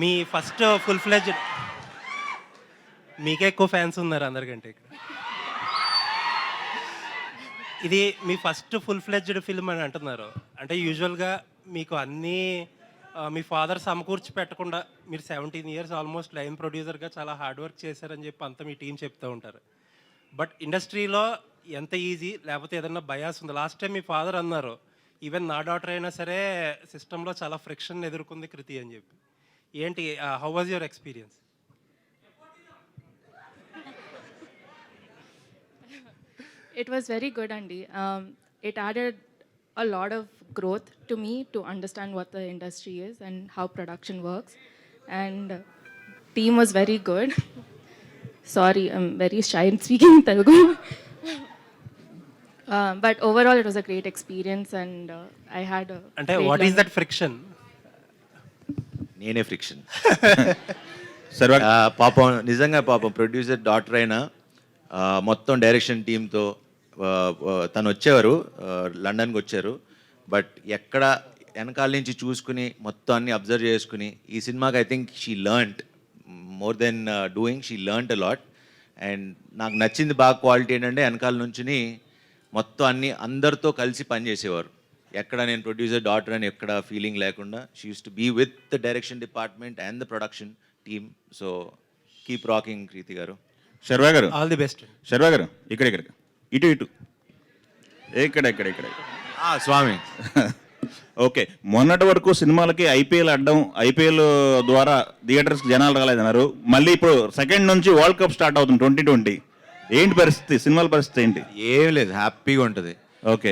[SPEAKER 2] మీ ఫస్ట్ ఫుల్ ఫ్లెడ్జ్డ్, మీకే ఎక్కువ ఫ్యాన్స్ ఉన్నారు అందరికంటే ఇక్కడ. ఇది మీ ఫస్ట్ ఫుల్ ఫ్లెడ్జ్డ్ ఫిల్మ్ అని అంటున్నారు. అంటే యూజువల్గా మీకు అన్నీ మీ ఫాదర్ సమకూర్చి పెట్టకుండా మీరు 17 years ఆల్మోస్ట్ లైన్ ప్రొడ్యూసర్గా చాలా హార్డ్ వర్క్ చేశారని చెప్పి అంతా మీ టీం చెప్తూ ఉంటారు. బట్ ఇండస్ట్రీలో ఎంత ఈజీ, లేకపోతే ఏదన్నా బయాస్ ఉంది? లాస్ట్ టైం మీ ఫాదర్ అన్నారు, ఈవెన్ నా డాటర్ అయినా సరే సిస్టంలో చాలా ఫ్రిక్షన్ ఎదుర్కొంది కృతి అని చెప్పి. ఏంటి, how was your experience?
[SPEAKER 7] It was very good, Andy. It added a lot of growth to me to understand what the industry is and how production works. And team was very good. Sorry, I'm very shy in speaking in Telugu. But overall, it was a great experience, and I had a.
[SPEAKER 2] అంటే what is that friction?
[SPEAKER 9] నేనే friction. పాపం నిజంగా పాపం producer daughter అయినా మొత్తం direction టీంతో తను వచ్చేవారు, లండన్కి వచ్చారు. బట్ ఎక్కడ వెనకాల నుంచి చూసుకుని మొత్తం అన్ని అబ్జర్వ్ చేసుకుని ఈ సినిమాకి I think she learned more than doing, she learned a lot. And నాకు నచ్చింది బాగా క్వాలిటీ ఏంటంటే వెనకాల నుంచి మొత్తం అన్ని అందరితో కలిసి పనిచేసేవారు. ఎక్కడ నేను ప్రొడ్యూసర్ డాటర్ అని ఎక్కడ ఫీలింగ్ లేకుండా she used to be with the direction department and the production team. So keep rocking Kriti గారు.
[SPEAKER 11] శర్వా గారు,
[SPEAKER 2] ఆల్ ది బెస్ట్.
[SPEAKER 11] శర్వా గారు, ఇక్కడ ఇటు ఇక్కడ
[SPEAKER 9] స్వామి.
[SPEAKER 11] ఓకే, మొన్నటి వరకు సినిమాలకి ఐపీఎల్ అడ్డం, ఐపీఎల్ ద్వారా థియేటర్స్కి జనాలు రాలేదన్నారు. మళ్ళీ ఇప్పుడు సెకండ్ నుంచి వరల్డ్ కప్ స్టార్ట్ అవుతుంది 2020. ఏంటి పరిస్థితి, సినిమాల పరిస్థితి ఏంటి?
[SPEAKER 9] ఏం లేదు, హ్యాపీగా ఉంటుంది.
[SPEAKER 11] ఓకే,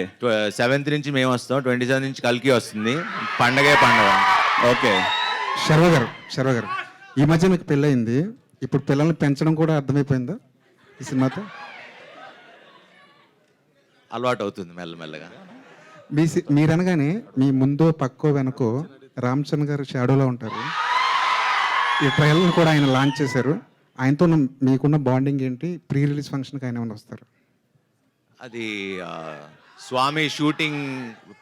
[SPEAKER 9] 7th నుంచి మేము వస్తాం, 27 నుంచి కల్కి వస్తుంది. పండగే పండగ.
[SPEAKER 11] ఓకే.
[SPEAKER 12] శర్వ గారు ఈ మధ్య మీకు పెళ్ళయింది, ఇప్పుడు పిల్లల్ని పెంచడం కూడా అర్థమైపోయిందా ఈ సినిమాతో?
[SPEAKER 9] అలవాటు అవుతుంది మెల్లమెల్లగా.
[SPEAKER 12] మీరనగానే మీ ముందో పక్కో వెనకో రామ్ చరణ్ గారు షాడోలో ఉంటారు. ఈ ట్రైలర్ని కూడా ఆయన లాంచ్ చేశారు. ఆయనతో మీకున్న బాండింగ్ ఏంటి? ప్రీ రిలీజ్ ఫంక్షన్కి ఆయన ఏమైనా వస్తారు?
[SPEAKER 9] అది స్వామి షూటింగ్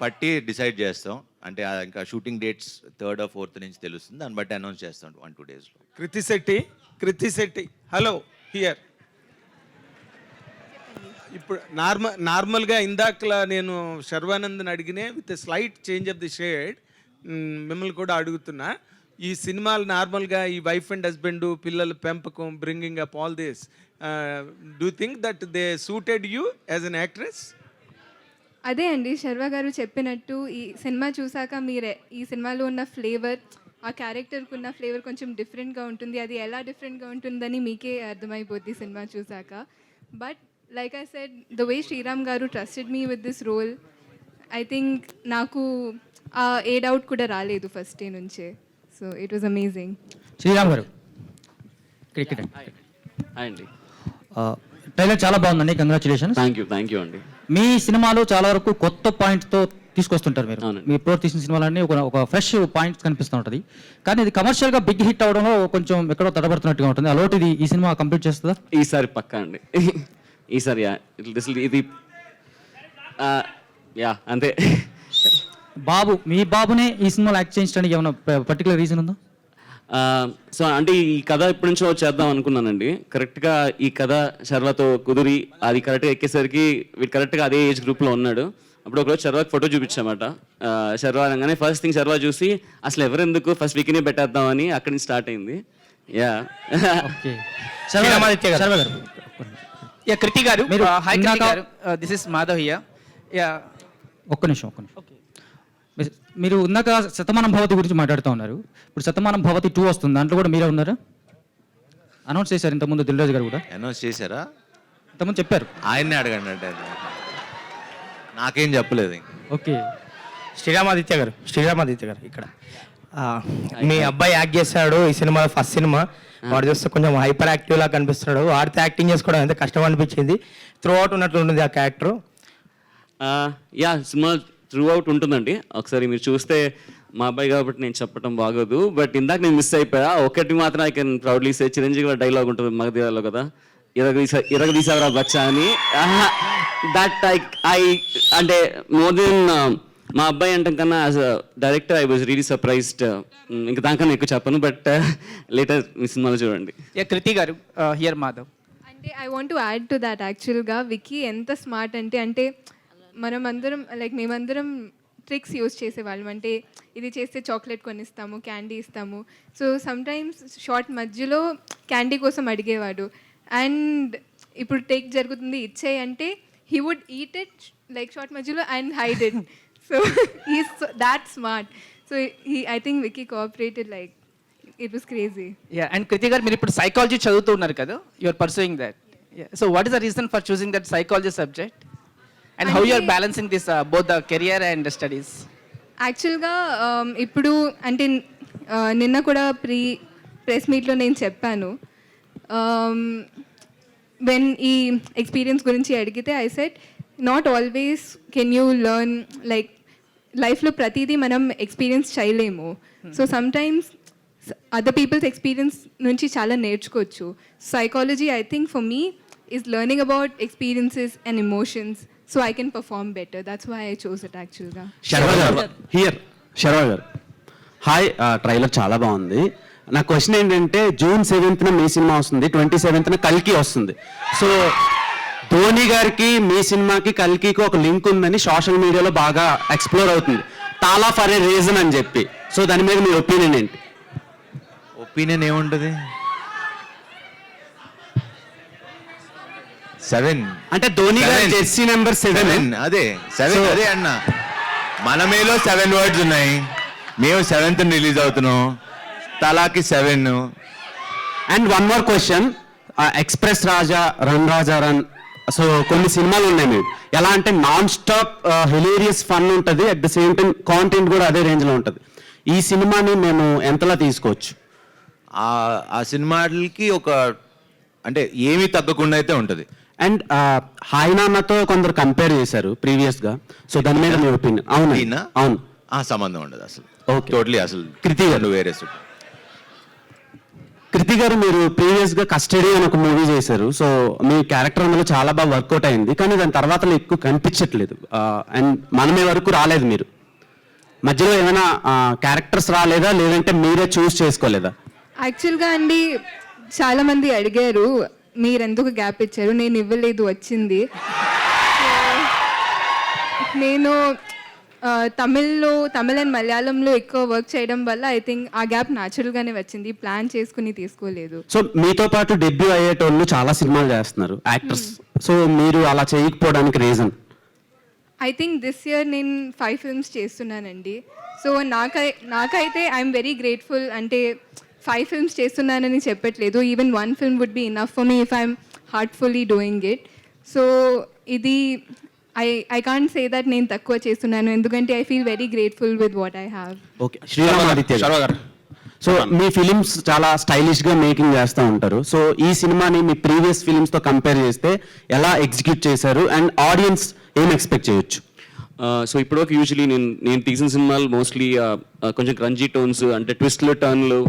[SPEAKER 9] పట్టి డిసైడ్ చేస్తాం. అంటే ఇంకా shooting dates 3rd or 4th నుంచి తెలుస్తుంది. దాన్ని బట్టి అనౌన్స్ చేస్తాం 1-2 daysలో.
[SPEAKER 10] Kriti Shetty hello here. ఇప్పుడు నార్మల్గా ఇందాకలా నేను శర్వానంద్ని అడిగినే with slight change of the shade మిమ్మల్ని కూడా అడుగుతున్నా. ఈ సినిమాలు నార్మల్గా ఈ వైఫ్ అండ్ హస్బెండ్, పిల్లల పెంపకం, bringing up all this, do think that they suited you as an actress?
[SPEAKER 8] అదే అండి శర్వ గారు చెప్పినట్టు ఈ సినిమా చూసాక మీరే ఈ సినిమాలో ఉన్న ఫ్లేవర్, ఆ క్యారెక్టర్కి ఉన్న ఫ్లేవర్ కొంచెం డిఫరెంట్గా ఉంటుంది. అది ఎలా డిఫరెంట్గా ఉంటుందని మీకే అర్థమైపోద్ది సినిమా చూసాక. But like I said, the way Sriram గారు trusted me with this role, I think నాకు ఏ డౌట్ కూడా రాలేదు ఫస్ట్ డే నుంచే. So it was amazing.
[SPEAKER 13] Sriram గారు
[SPEAKER 3] అండి,
[SPEAKER 13] ట్రైలర్ చాలా బాగుందండి, కంగ్రాచులేషన్స్.
[SPEAKER 3] థ్యాంక్ యూ అండి.
[SPEAKER 13] మీ సినిమాలో చాలా వరకు కొత్త పాయింట్తో తీసుకొస్తుంటారు మీరు.
[SPEAKER 3] అవునండి.
[SPEAKER 13] మీ ఇప్పుడు తీసిన సినిమాలన్నీ ఒక ఫ్రెష్ పాయింట్స్ కనిపిస్తూ ఉంటుంది. కానీ ఇది కమర్షియల్గా బిగ్ హిట్ అవడంలో కొంచెం ఎక్కడో తడబడుతున్నట్టుగా ఉంటుంది. అలాంటిది ఈ సినిమా కంప్లీట్ చేస్తుందా?
[SPEAKER 3] ఈసారి పక్కా అండి. ఈసారి ఇది యా అంతే.
[SPEAKER 13] మీ బాబునే ఈ సినిమాలో యాక్ట్ చేయించడానికి ఏమైనా పర్టికులర్ రీజన్ ఉందా?
[SPEAKER 3] సో అంటే ఈ కథ ఇప్పటి నుంచో చేద్దాం అనుకున్నానండి. కరెక్ట్గా ఈ కథ శర్వాతో కుదిరి అది కరెక్ట్గా ఎక్కేసరికి వీడు కరెక్ట్గా అదే ఏజ్ గ్రూప్లో ఉన్నాడు. అప్పుడు ఒకరోజు శర్వాకి ఫోటో చూపించామాట. శర్వా అనగానే ఫస్ట్ థింగ్ శర్వా చూసి అసలు ఎవరెందుకు ఫస్ట్ వీక్నే పెట్టేద్దామని అక్కడి నుంచి స్టార్ట్ అయింది. యా
[SPEAKER 13] కృతి గారు,
[SPEAKER 14] this is Madhav here. Yeah
[SPEAKER 13] ఒక్క నిమిషం. మీరు ఇందాక శతమానం భవతి గురించి మాట్లాడుతూ ఉన్నారు. ఇప్పుడు శతమానం భవతి 2 వస్తుంది, దాంట్లో కూడా మీరే ఉన్నారు. అనౌన్స్ చేశారు ఇంతకుముందు దిల్ రాజు గారు కూడా.
[SPEAKER 9] అనౌన్స్ చేశారా?
[SPEAKER 13] ఇంతకుముందు చెప్పారు.
[SPEAKER 9] ఆయన్నే అడగండి అంటే నాకేం చెప్పలేదు.
[SPEAKER 13] ఓకే.
[SPEAKER 14] శ్రీరామాదిత్య గారు ఇక్కడ మీ అబ్బాయి యాక్ట్ చేశాడు ఈ సినిమా, ఫస్ట్ సినిమా. వాడు చూస్తే కొంచెం హైపర్ యాక్టివ్ లా కనిపిస్తున్నాడు. వాడితో యాక్టింగ్ చేసుకోవడం ఎంత కష్టం అనిపించింది. త్రూ అవుట్ ఉన్నట్లు ఉంటుంది ఆ character.
[SPEAKER 3] Yeah cinema through out ఉంటుందండి. ఒకసారి మీరు చూస్తే, మా అబ్బాయి కాబట్టి నేను చెప్పడం బాగోదు, బట్ ఇందాక నేను మిస్ అయిపోయా. ఒకటి మాత్రం I can proudly say, Chiranjeevi dialogue ఉంటుంది మగధీరాలో కదా, ఇరగదీసావరా బచ్చా అని. దట్ ఐ అంటే మోర్ దెన్ మా అబ్బాయి అంటే కన్నా as a director I was really surprised. ఇంకా దానికన్నా ఎక్కువ చెప్పను, బట్ లేటర్ మీ సినిమాలో చూడండి.
[SPEAKER 14] కృతి గారు హియర్ మాధవ్.
[SPEAKER 8] అంటే I want to add to that. యాక్చువల్గా విక్కీ ఎంత స్మార్ట్ అంటే మేమందరం ట్రిక్స్ యూజ్ చేసేవాళ్ళం. అంటే ఇది చేస్తే చాక్లెట్ కొనిస్తాము, క్యాండీ ఇస్తాము. సో సమ్టైమ్స్ షార్ట్ మధ్యలో క్యాండీ కోసం అడిగేవాడు. అండ్ ఇప్పుడు టేక్ జరుగుతుంది ఇచ్చే అంటే he would eat it like shot మధ్యలో and hide it. So he's that smart. So I think Vicky cooperated like it was crazy.
[SPEAKER 14] Yeah and Kriti గారు, మీరు ఇప్పుడు సైకాలజీ చదువుతున్నారు కదా, you are pursuing that. So what is the reason for choosing that psychology subject? And how you are balancing this both the career and the studies?
[SPEAKER 8] యాక్చువల్గా ఇప్పుడు అంటే నిన్న కూడా ప్రెస్ మీట్లో నేను చెప్పాను. వెన్ ఈ ఎక్స్పీరియన్స్ గురించి అడిగితే I said not always can you learn, like లైఫ్లో ప్రతిదీ మనం ఎక్స్పీరియన్స్ చేయలేము. So sometimes other peoples experience నుంచి చాలా నేర్చుకోవచ్చు. Psychology I think for me is learning about experiences and emotions. So I can perform better. That's why I chose it actually.
[SPEAKER 15] Sharwa గారు hi, trailer చాలా బాగుంది. నా క్వశ్చన్ ఏంటంటే, June 7th మీ cinema వస్తుంది, 27th కల్కి వస్తుంది. సో ధోని గారికి మీ సినిమాకి కల్కికి ఒక లింక్ ఉందని సోషల్ మీడియాలో బాగా ఎక్స్ప్లోర్ అవుతుంది, టాలా ఫర్ ఏ రీజన్ అని చెప్పి. సో దాని మీద మీ ఒపీనియన్ ఏంటి?
[SPEAKER 9] ఒపీనియన్ ఏముంటుంది? 7
[SPEAKER 15] అంటే ధోని గారి జెర్సీ నెంబర్ 7.
[SPEAKER 9] అదే 7 అదే అన్న. మన మేలో 7 వర్డ్స్ ఉన్నాయి, మేము 7th రిలీజ్ అవుతున్నాం, తలాకి 7.
[SPEAKER 15] And one more question, express Raja, run Raja run, so కొన్ని సినిమాలు ఉన్నాయి మీరు ఎలా అంటే నాన్ స్టాప్ హిలేరియస్ ఫన్ ఉంటుంది, at the same time content కూడా అదే రేంజ్లో ఉంటుంది. ఈ సినిమాని మేము ఎంతలా తీసుకోవచ్చు?
[SPEAKER 9] ఆ సినిమాలకి ఒక అంటే ఏమీ తగ్గకుండా అయితే ఉంటుంది.
[SPEAKER 15] అండ్ హాయ్ నాన్నతో కొందరు కంపేర్ చేశారు ప్రీవియస్గా, సో దాని మీద మీ ఒపీనియన్? అవును అవును.
[SPEAKER 9] ఆ సంబంధం ఉండదు అసలు.
[SPEAKER 15] ఓకే,
[SPEAKER 9] టోటలీ అసలు
[SPEAKER 15] కృతి గారు
[SPEAKER 9] వేరే.
[SPEAKER 15] కృతి గారు మీరు ప్రీవియస్గా కస్టడీ అని ఒక మూవీ చేశారు, సో మీ క్యారెక్టర్ అందులో చాలా బాగా వర్కౌట్ అయింది, కానీ దాని తర్వాత ఎక్కువ కనిపించట్లేదు అండ్ మనమే వరకు రాలేదు. మీరు మధ్యలో ఏమైనా క్యారెక్టర్స్ రాలేదా, లేదంటే మీరే చూస్ చేసుకోలేదా?
[SPEAKER 8] యాక్చువల్గా అండి చాలామంది అడిగారు మీరు ఎందుకు గ్యాప్ ఇచ్చారు, నేను ఇవ్వలేదు, వచ్చింది. నేను తమిళ్ అండ్ మలయాళంలో ఎక్కువ వర్క్ చేయడం వల్ల ఐ థింక్ ఆ గ్యాప్ న్యాచురల్గానే వచ్చింది, ప్లాన్ చేసుకుని తీసుకోలేదు.
[SPEAKER 15] సో మీతో పాటు డెబ్యూ అయ్యేటోళ్ళు చాలా సినిమాలు చేస్తున్నారు యాక్టర్స్, సో మీరు అలా చేయకపోవడానికి reason?
[SPEAKER 8] I think this year నేను 5 films చేస్తున్నానండి. సో నాకైతే ఐఎమ్ వెరీ గ్రేట్ఫుల్. అంటే 5 films చేస్తున్నానని చెప్పట్లేదు, even 1 film would be enough for me if I'm heartfully doing it. So ఇది ఐ కాంట్ సే దట్ నేను తక్కువ చేస్తున్నాను, ఎందుకంటే I feel very grateful with what I have.
[SPEAKER 15] Okay, Sriramaditya గారు, సో మీ films చాలా స్టైలిష్గా మేకింగ్ చేస్తూ ఉంటారు, సో ఈ సినిమాని మీ ప్రీవియస్ ఫిలిమ్స్తో కంపేర్ చేస్తే ఎలా ఎగ్జిక్యూట్ చేశారు అండ్ ఆడియన్స్ ఏం ఎక్స్పెక్ట్ చేయొచ్చు?
[SPEAKER 3] సో ఇప్పటివరకు యూజువలీ నేను తీసిన సినిమాలు మోస్ట్లీ కొంచెం క్రంజీ టోన్స్, అంటే ట్విస్ట్లు, టర్న్లు,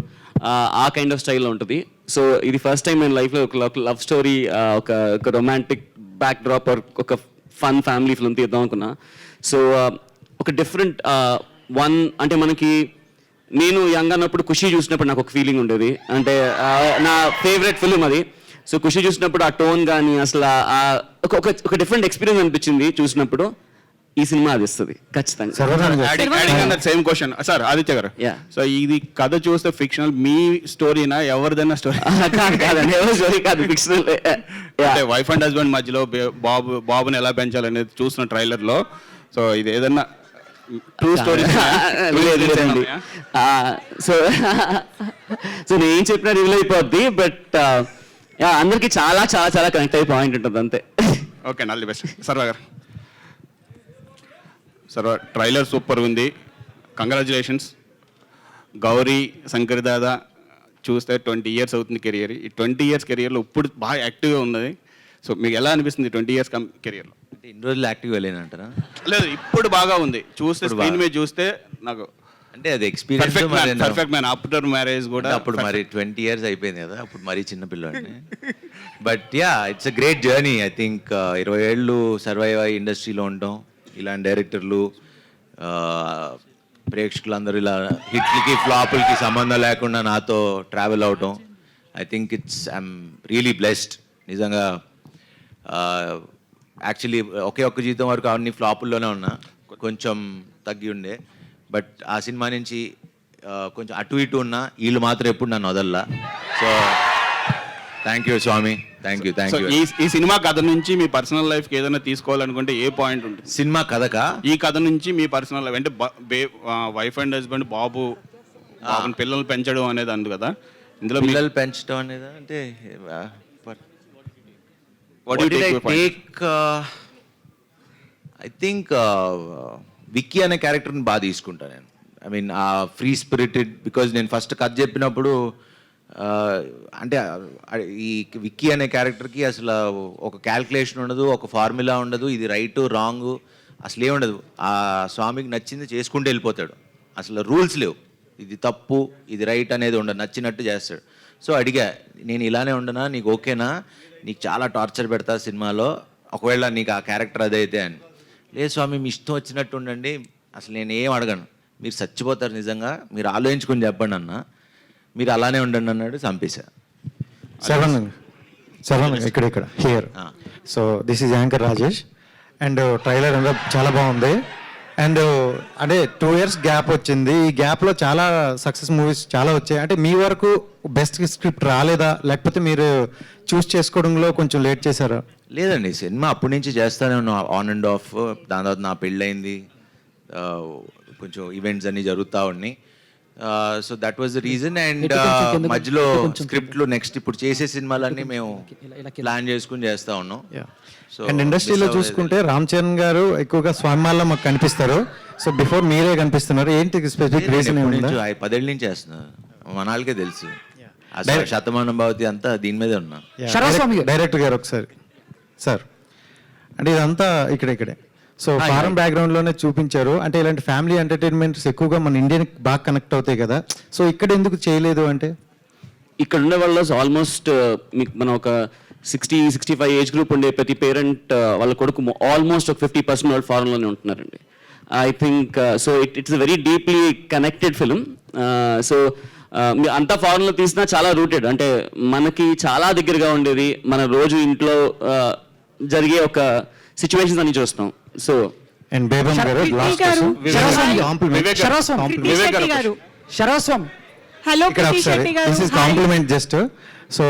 [SPEAKER 3] ఆ కైండ్ ఆఫ్ స్టైల్లో ఉంటుంది. సో ఇది ఫస్ట్ టైం నేను లైఫ్లో ఒక లవ్ స్టోరీ, ఒక రొమాంటిక్ బ్యాక్ డ్రాప్, ఒక ఫన్ ఫ్యామిలీ ఫిల్మ్ తీద్దాం అనుకున్నా. సో ఒక డిఫరెంట్ వన్, అంటే మనకి నేను యంగ్ అన్నప్పుడు ఖుషి చూసినప్పుడు నాకు ఒక ఫీలింగ్ ఉండేది, అంటే నా ఫేవరెట్ ఫిల్మ్ అది. సో ఖుషి చూసినప్పుడు ఆ టోన్ కానీ అసలు ఒక డిఫరెంట్ ఎక్స్పీరియన్స్ అనిపించింది చూసినప్పుడు. ఈ సినిమా అది ఇస్తుంది ఖచ్చితంగా.
[SPEAKER 16] సేమ్ క్వశ్చన్ సార్ ఆదిత్య గారు. సో ఇది కథ చూస్తే ఫిక్షనల్, మీ స్టోరీనా ఎవరిదైనా స్టోరీ?
[SPEAKER 3] కాదండి, ఎవరి స్టోరీ కాదు, ఫిక్షనల్.
[SPEAKER 16] అంటే వైఫ్ అండ్ హస్బెండ్ మధ్యలో బాబుని ఎలా పెంచాలనేది చూసిన ట్రైలర్ లో. సో ఇది ఏదన్నా ట్రూ స్టోరీ?
[SPEAKER 3] సో నేను ఏం చెప్పినా రివీల్ అయిపోద్ది, బట్ అందరికి చాలా చాలా చాలా కనెక్ట్ అయ్యే పాయింట్ ఉంటుంది అంతే.
[SPEAKER 16] Okay, all the best. Sharwa గారు. సర్వా, ట్రైలర్ సూపర్ ఉంది, కంగ్రాచులేషన్స్. గౌరీ, శంకర్ దాదా చూస్తే 20 years అవుతుంది కెరియర్. ఈ 20 years కెరియర్లో ఇప్పుడు బాగా యాక్టివ్గా ఉన్నది. సో మీకు ఎలా అనిపిస్తుంది 20 years కెరియర్లో?
[SPEAKER 9] అంటే ఇన్ని రోజులు యాక్టివ్గా లేనంటారా?
[SPEAKER 16] లేదు, ఇప్పుడు బాగా ఉంది. చూస్తే స్క్రీన్ మీద చూస్తే నాకు
[SPEAKER 9] అంటే అది experience.
[SPEAKER 16] Perfect man. After marriage కూడా
[SPEAKER 9] అప్పుడు మరి 20 years అయిపోయింది కదా, అప్పుడు మరీ చిన్నపిల్లాడిని. But yeah, it's a great journey. I think 20 ఏళ్ళు సర్వైవ్ అయ్యి ఇండస్ట్రీలో ఉండటం, ఇలాంటి డైరెక్టర్లు, ప్రేక్షకులందరూ ఇలా హిట్లకి ఫ్లాపులకి సంబంధం లేకుండా నాతో ట్రావెల్ అవటం, I think I'm really blessed నిజంగా. యాక్చువల్లీ ఒక్క జీతం వరకు అన్ని ఫ్లాపుల్లోనే ఉన్నా, కొంచెం తగ్గి ఉండే. బట్ ఆ సినిమా నుంచి కొంచెం అటు ఇటు ఉన్నా, వీళ్ళు మాత్రం ఎప్పుడు నన్ను వదల్లా. So thank you Swami, thank you.
[SPEAKER 16] ఈ సినిమా కథ నుంచి మీ పర్సనల్ లైఫ్కి ఏదైనా తీసుకోవాలనుకుంటే ఏ పాయింట్ ఉంటుంది?
[SPEAKER 9] సినిమా కథకా?
[SPEAKER 16] ఈ కథ నుంచి మీ పర్సనల్ లైఫ్, అంటే వైఫ్ అండ్ హస్బెండ్ బాబుని పిల్లలు పెంచడం అనేది అందు కదా, ఇందులో
[SPEAKER 9] పిల్లలు పెంచడం అనేది అంటే ఐ థింక్ విక్కీ అనే క్యారెక్టర్ని బాగా తీసుకుంటాను నేను. ఐ మీన్ ఆ ఫ్రీ స్పిరిటెడ్, బికాజ్ నేను ఫస్ట్ కథ చెప్పినప్పుడు అంటే ఈ విక్కీ అనే క్యారెక్టర్కి అసలు ఒక క్యాల్కులేషన్ ఉండదు, ఒక ఫార్ములా ఉండదు, ఇది రైట్ రాంగ్ అసలు ఏముండదు. ఆ స్వామికి నచ్చింది చేసుకుంటూ వెళ్ళిపోతాడు, అసలు రూల్స్ లేవు, ఇది తప్పు ఇది రైట్ అనేది ఉండదు, నచ్చినట్టు చేస్తాడు. సో అడిగా, నేను ఇలానే ఉండనా, నీకు ఓకేనా, నీకు చాలా టార్చర్ పెడతా సినిమాలో, ఒకవేళ నీకు ఆ క్యారెక్టర్ అదైతే అని. లేదు స్వామి, మీ ఇష్టం వచ్చినట్టు ఉండండి, అసలు నేను ఏం అడగను, మీరు చచ్చిపోతారు నిజంగా, మీరు ఆలోచించుకుని చెప్పండి అన్న, మీరు అలానే ఉండండి అన్నాడు. చంపేశా.
[SPEAKER 6] శర్వన్ ఇక్కడ here. So this is anchor Rajesh. And trailer అంతా చాలా బాగుంది. అండ్ అంటే 2 years గ్యాప్ వచ్చింది, ఈ గ్యాప్లో చాలా సక్సెస్ మూవీస్ చాలా వచ్చాయి. అంటే మీ వరకు బెస్ట్ స్క్రిప్ట్ రాలేదా, లేకపోతే మీరు చూస్ చేసుకోవడంలో కొంచెం లేట్ చేశారా?
[SPEAKER 9] లేదండి, సినిమా అప్పటి నుంచి చేస్తానే ఉన్నా, ఆన్ అండ్ ఆఫ్. దాని తర్వాత నా పెళ్ళయింది, కొంచెం ఈవెంట్స్ అన్నీ జరుగుతూ ఉన్నాయి. So that was the reason. And మధ్యలో స్క్రిప్ట్లు నెక్స్ట్ ఇప్పుడు చేసే సినిమాలన్నీ మేము ప్లాన్ చేసుకుని చేస్తూ ఉన్నాం. సో
[SPEAKER 14] అండ్ ఇండస్ట్రీలో చూసుకుంటే రామ్ చరణ్ గారు ఎక్కువగా స్వామిమాల్లో మాకు కనిపిస్తారు. సో బిఫోర్ మీరే కనిపిస్తున్నారు, ఏంటి స్పెసిఫిక్ రీజన్?
[SPEAKER 9] 10 ఏళ్ళ నుంచి చేస్తున్నారు, మనాళ్ళకే తెలుసు. అసలు శతమానం భవతి అంతా దీని మీదే ఉన్నా.
[SPEAKER 14] డైరెక్టర్ గారు ఒకసారి సార్, అంటే ఇదంతా ఇక్కడే సో ఫారెన్ బ్యాక్గ్రౌండ్లోనే చూపించారు. అంటే ఇలాంటి ఫ్యామిలీ ఎంటర్టైన్మెంట్స్ ఎక్కువగా మన ఇండియన్కి బాగా కనెక్ట్ అవుతాయి కదా, సో ఇక్కడ ఎందుకు చేయలేదు అంటే?
[SPEAKER 3] ఇక్కడ ఉండే వాళ్ళు ఆల్మోస్ట్ మీకు మనం ఒక 60-65 ఏజ్ గ్రూప్ ఉండే ప్రతి పేరెంట్ వాళ్ళ కొడుకు ఆల్మోస్ట్ ఒక 50% వాళ్ళు ఫారెన్లోనే ఉంటున్నారండి. I think so it's very deeply connected film. So అంతా ఫారెన్లో తీసినా చాలా రూటెడ్, అంటే మనకి చాలా దగ్గరగా ఉండేది, మన రోజు ఇంట్లో జరిగే ఒక సిచ్యువేషన్స్ అన్ని చూస్తాం. సో
[SPEAKER 14] అండ్ బేబమ్ గారు
[SPEAKER 1] హలో
[SPEAKER 14] కాంప్లిమెంట్ జస్ట్. సో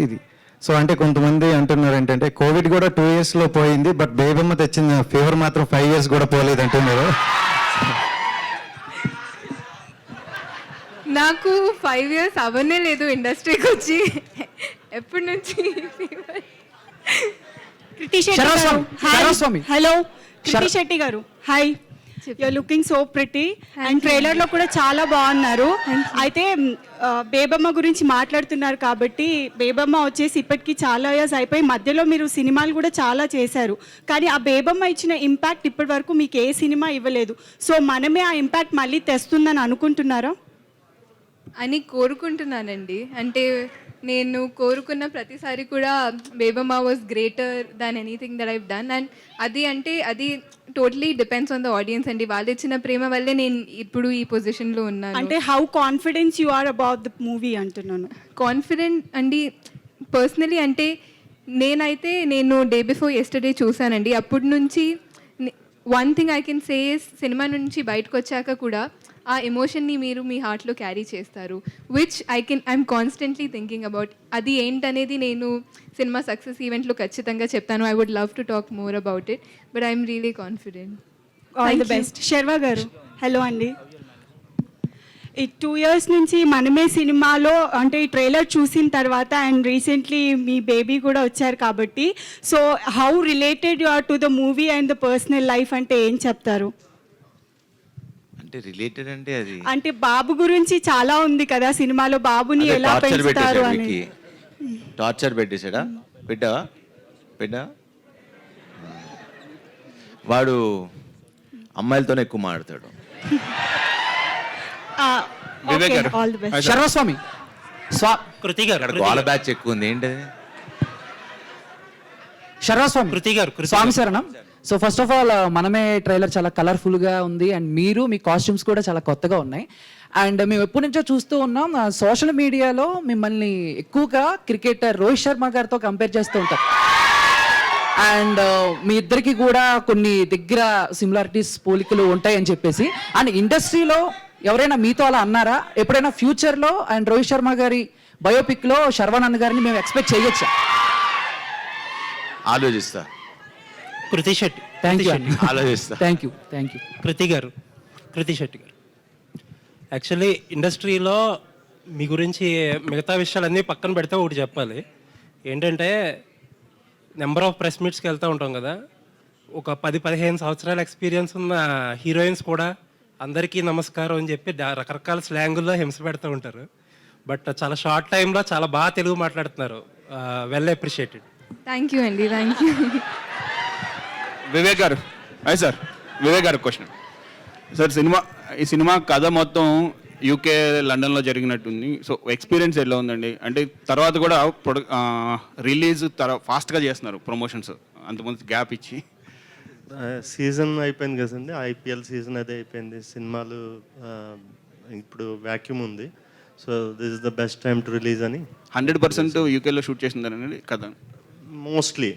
[SPEAKER 14] ఇది సో అంటే కొంతమంది అంటున్నారు ఏంటంటే కోవిడ్ కూడా 2 yearsలో పోయింది, బట్ బేబమ్మ తెచ్చిన ఫీవర్ మాత్రం 5 years కూడా పోలేదు అంటున్నారు.
[SPEAKER 8] నాకు 5 years అవనే లేదు ఇండస్ట్రీకి వచ్చి. ఎప్పటి నుంచి
[SPEAKER 1] హలో కృతి శెట్టి గారు, hi. You're looking so pretty and ట్రైలర్లో కూడా చాలా బాగున్నారు. అయితే బేబమ్మ గురించి మాట్లాడుతున్నారు కాబట్టి, బేబమ్మ వచ్చేసి ఇప్పటికీ చాలా ఇయర్స్ అయిపోయి మధ్యలో మీరు సినిమాలు కూడా చాలా చేశారు, కానీ ఆ బేబమ్మ ఇచ్చిన ఇంపాక్ట్ ఇప్పటి వరకు మీకు ఏ సినిమా ఇవ్వలేదు. సో మనమే ఆ ఇంపాక్ట్ మళ్ళీ తెస్తుందని అనుకుంటున్నారా?
[SPEAKER 8] అని కోరుకుంటున్నానండి. అంటే నేను కోరుకున్న ప్రతిసారి కూడా Bebamma was greater than anything that I've done. And అది totally depends on the audience అండి. వాళ్ళు ఇచ్చిన ప్రేమ వల్లే నేను ఇప్పుడు ఈ పొజిషన్లో ఉన్నాను.
[SPEAKER 1] అంటే how confidence you are about the movie అంటున్నాను.
[SPEAKER 8] కాన్ఫిడెంట్ అండి పర్సనలీ. అంటే నేను డే బిఫోర్ ఎస్టర్డే చూసానండి. అప్పటి నుంచి one thing I can say cinema నుంచి బయటకు వచ్చాక కూడా ఆ ఎమోషన్ని మీరు మీ హార్ట్లో క్యారీ చేస్తారు, which I'm constantly thinking about. అది ఏంటనేది నేను సినిమా సక్సెస్ ఈవెంట్లో ఖచ్చితంగా చెప్తాను. I would love to talk more about it, but I'm really confident.
[SPEAKER 1] All the best. Sharwa గారు, హలో అండి. ఈ 2 years నుంచి మనమే సినిమాలో అంటే ఈ ట్రైలర్ చూసిన తర్వాత అండ్ రీసెంట్లీ మీ బేబీ కూడా వచ్చారు కాబట్టి, so how related you are to the movie and the personal life అంటే ఏం చెప్తారు?
[SPEAKER 9] అంటే రిలేటెడ్ అంటే అది
[SPEAKER 1] అంటే బాబు గురించి చాలా ఉంది కదా సినిమాలో, బాబుని ఎలా పెంచుతారు అని.
[SPEAKER 9] టార్చర్ పెట్టేశాడా? పెట్టా వాడు అమ్మాయిలతోనే ఎక్కువ మాట్లాడతాడు.
[SPEAKER 13] శర్వస్వామి
[SPEAKER 2] కృతి గారు,
[SPEAKER 9] వాళ్ళ బ్యాచ్ ఎక్కువ ఉంది ఏంటది?
[SPEAKER 13] శర్వస్వామి
[SPEAKER 2] కృతి గారు,
[SPEAKER 13] స్వామి శరణం. So first of all Manamey trailer చాలా కలర్ఫుల్గా ఉంది అండ్ మీ కాస్ట్యూమ్స్ కూడా చాలా కొత్తగా ఉన్నాయి. అండ్ మేము ఎప్పటి నుంచో చూస్తూ ఉన్నాం, సోషల్ మీడియాలో మిమ్మల్ని ఎక్కువగా క్రికెటర్ రోహిత్ శర్మ గారితో కంపేర్ చేస్తూ ఉంటారు. అండ్ మీ ఇద్దరికి కూడా కొన్ని దగ్గర సిమిలారిటీస్ పోలికలు ఉంటాయని చెప్పేసి, అండ్ ఇండస్ట్రీలో ఎవరైనా మీతో అలా అన్నారా ఎప్పుడైనా ఫ్యూచర్లో? అండ్ రోహిత్ శర్మ గారి బయోపిక్లో శర్వానంద్ గారిని మేము ఎక్స్పెక్ట్ చేయొచ్చా?
[SPEAKER 9] ఆలోచిస్తా.
[SPEAKER 2] కృతి శెట్టి,
[SPEAKER 9] ఆలోచిస్తా.
[SPEAKER 13] Thank you.
[SPEAKER 2] కృతి శెట్టి గారు, యాక్చువల్లీ ఇండస్ట్రీలో మీ గురించి మిగతా విషయాలన్నీ పక్కన పెడితే ఒకటి చెప్పాలి. ఏంటంటే నెంబర్ ఆఫ్ ప్రెస్ మీట్స్కి వెళ్తూ ఉంటాం కదా, ఒక 10-15 సంవత్సరాల ఎక్స్పీరియన్స్ ఉన్న హీరోయిన్స్ కూడా అందరికీ నమస్కారం అని చెప్పి రకరకాల స్లాంగుల్లో హింస పెడుతూ ఉంటారు. బట్ చాలా షార్ట్ టైంలో చాలా బాగా తెలుగు మాట్లాడుతున్నారు. Well appreciated.
[SPEAKER 8] థ్యాంక్ యూ అండి, థ్యాంక్ యూ.
[SPEAKER 16] వివేక్ గారు, అయ్యి సార్, వివేక్ గారు క్వశ్చన్ సార్. ఈ సినిమా కథ మొత్తం యూకే లండన్లో జరిగినట్టుంది. సో ఎక్స్పీరియన్స్ ఎలా ఉందండి? అంటే తర్వాత కూడా రిలీజ్ ఫాస్ట్గా చేస్తున్నారు ప్రమోషన్స్, అంతకుముందు గ్యాప్ ఇచ్చి.
[SPEAKER 6] సీజన్ అయిపోయింది కదండి, IPL సీజన్ అదే అయిపోయింది. సినిమాలు ఇప్పుడు వ్యాక్యూమ్ ఉంది. So this is the best time to release అని.
[SPEAKER 16] 100% యూకేలో షూట్ చేసిందనండి కథ
[SPEAKER 6] మోస్ట్లీ.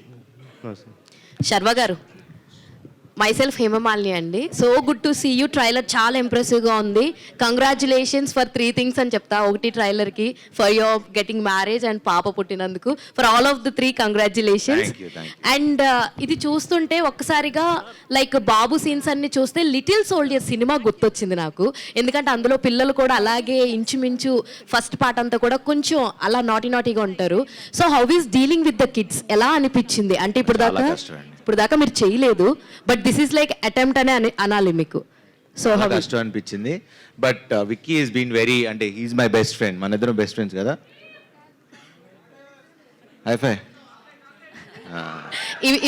[SPEAKER 17] శర్వ గారు, మైసెల్ఫ్ హేమమాలిని అండి. So good to see you. Trailer చాలా ఇంప్రెసివ్గా ఉంది. కంగ్రాచులేషన్స్ ఫర్ 3 things అని చెప్తా. ఒకటి ట్రైలర్కి for your getting marriage and పాప పుట్టినందుకు. For all of the 3 congratulations. And ఇది చూస్తుంటే ఒక్కసారిగా లైక్ బాబు సీన్స్ అన్ని చూస్తే లిటిల్ సోల్జర్ సినిమా గుర్తొచ్చింది నాకు. ఎందుకంటే అందులో పిల్లలు కూడా అలాగే ఇంచుమించు ఫస్ట్ పార్ట్ అంతా కూడా కొంచెం అలా నాటీగా ఉంటారు. So how is dealing with the kids ఎలా అనిపించింది? అంటే ఇప్పుడు దాకా మీరు చేయలేదు, but this is like attempt అనే అనాలి మీకు. సో
[SPEAKER 9] కష్టం అనిపించింది. But Vicky is been very, అంటే హీఈస్ మై బెస్ట్ ఫ్రెండ్. మన ఇద్దరం బెస్ట్ ఫ్రెండ్స్ కదా. హైఫై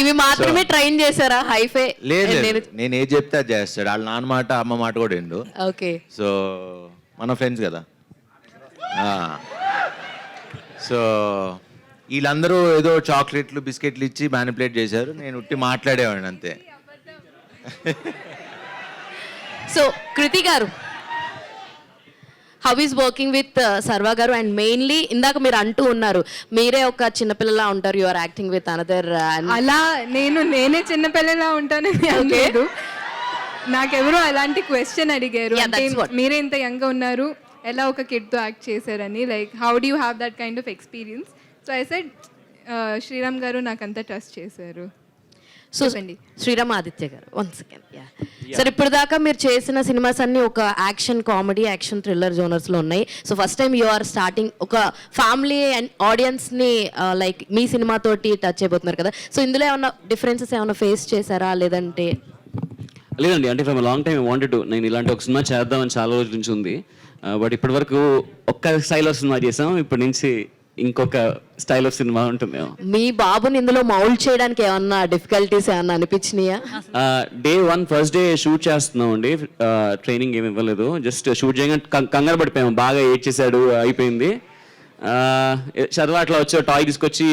[SPEAKER 17] ఇవి మాత్రమే ట్రైన్ చేశారా హైఫై?
[SPEAKER 9] లేదు, నేను ఏది చెప్తే అది చేస్తాడు. వాళ్ళ నాన్న మాట అమ్మ మాట కూడా ఎండు.
[SPEAKER 17] ఓకే,
[SPEAKER 9] సో మన ఫ్రెండ్స్ కదా. సో వీళ్ళందరూ ఏదో చాక్లెట్లు బిస్కెట్లు ఇచ్చి మ్యానిపులేట్ చేశారు. నేను ఉట్టి మాట్లాడేవాడిని అంతే.
[SPEAKER 17] సో కృతి గారు, హౌ ఈస్ వర్కింగ్ విత్ సర్వా గారు? అండ్ మెయిన్లీ ఇందాక మీరు అంటూ ఉన్నారు మీరే ఒక చిన్నపిల్లలా ఉంటారు, you are acting with another.
[SPEAKER 8] అలా నేనే చిన్నపిల్లలా ఉంటానని అనలేదు. నాకెవరో అలాంటి క్వశ్చన్ అడిగారు, అంటే మీరే ఇంత యంగ్గా ఉన్నారు, ఎలా ఒక కిడ్తో యాక్ట్ చేశారని. Like how do you have that kind of experience? So I said Sriram గారు నాకు అంతా ట్రస్ట్ చేశారు.
[SPEAKER 17] సో శ్రీరామ్ ఆదిత్య గారు, 1 second. సార్ ఇప్పుడు దాకా మీరు చేసిన సినిమాస్ అన్ని ఒక యాక్షన్ కామెడీ, యాక్షన్ థ్రిల్లర్ జోనర్స్లో ఉన్నాయి. So first time you are starting ఒక ఫ్యామిలీ అండ్ ఆడియన్స్ని లైక్ మీ సినిమాతోటి టచ్ అయిపోతున్నారు కదా. సో ఇందులో ఏమన్నా డిఫరెన్సెస్ ఏమైనా ఫేస్ చేశారా? లేదంటే
[SPEAKER 3] లేదండి, అంటే from long time wanted to, నేను ఇలాంటి ఒక సినిమా చేద్దామని చాలా రోజుల నుంచి ఉంది. బట్ ఇప్పటి వరకు ఒక్క స్టైల్ ఆఫ్ సినిమా చేసాం, ఇప్పటి నుంచి ఇంకొక స్టైల్ ఆఫ్ సినిమా ఉంటుంది.
[SPEAKER 17] మీ బాబుని ఇందులో మౌల్డ్ చేయడానికి ఏమన్నా డిఫికల్టీస్ ఏమన్నా అనిపించినాయా?
[SPEAKER 3] డే 1 ఫస్ట్ డే షూట్ చేస్తున్నాం అండి, ట్రైనింగ్ ఏమి ఇవ్వలేదు, జస్ట్ షూట్ చేయగానే కంగారు పడిపోయాము, బాగా ఏడ్ చేశాడు, అయిపోయింది. చదువు అట్లా వచ్చి టాయ్ తీసుకొచ్చి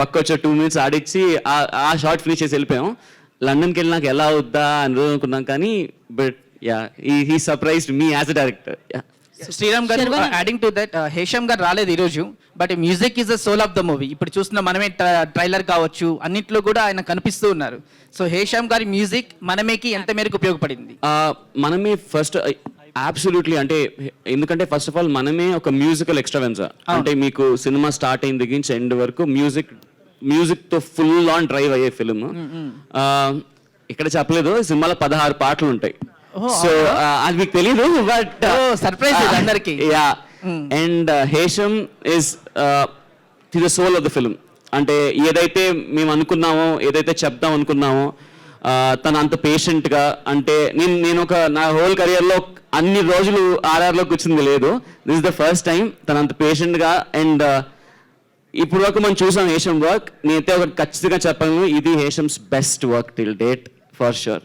[SPEAKER 3] పక్క వచ్చి 2 minutes ఆడిచ్చి ఆ షార్ట్ ఫినిష్ చేసి వెళ్ళిపోయాం. లండన్కి వెళ్ళి నాకు ఎలా అవుద్దా అని అనుకున్నాం, కానీ but yeah he surprised me as a director.
[SPEAKER 14] Sriram గారు, యాడింగ్ టు దట్, హేషమ్ గారు రాలేదు ఈరోజు, but music is the soul of the movie. ఇప్పుడు చూస్తున్న మనమే ట్రైలర్ కావచ్చు అన్నింటిలో కూడా ఆయన కనిపిస్తూ ఉన్నారు. సో హేషమ్ గారి మ్యూజిక్ మనమేకి ఎంత మేరకు ఉపయోగపడింది?
[SPEAKER 3] మనమే ఫస్ట్ అబ్సల్యూట్లీ, అంటే ఎందుకంటే ఫస్ట్ ఆఫ్ ఆల్ మనమే ఒక మ్యూజికల్ ఎక్స్ట్రావెన్సా. అంటే మీకు సినిమా స్టార్ట్ అయిన దగ్గర నుంచి ఎండ్ వరకు మ్యూజిక్తో ఫుల్ ఆన్ డ్రైవ్ అయ్యే ఫిల్మ్. ఇక్కడ చెప్పలేదు, సినిమాలో 16 పాటలు ఉంటాయి. సో అది మీకు తెలీదు, బట్
[SPEAKER 14] సర్ప్రైజ్ అందరికి.
[SPEAKER 3] Yeah, and Hesham is the soul of the film. అంటే ఏదైతే మేము అనుకున్నామో, ఏదైతే చెప్దాం అనుకున్నామో, తను అంత పేషెంట్గా, అంటే నేను ఒక నా హోల్ కెరియర్లో అన్ని రోజులు ఆర్ఆర్లో కూర్చుంది లేదు. This is the first time తను అంత పేషెంట్గా. అండ్ ఇప్పుడు వరకు మనం చూసాం హేషమ్ వర్క్, నేనైతే ఒకటి ఖచ్చితంగా చెప్పాను, ఇది Hesham's best work till date for sure.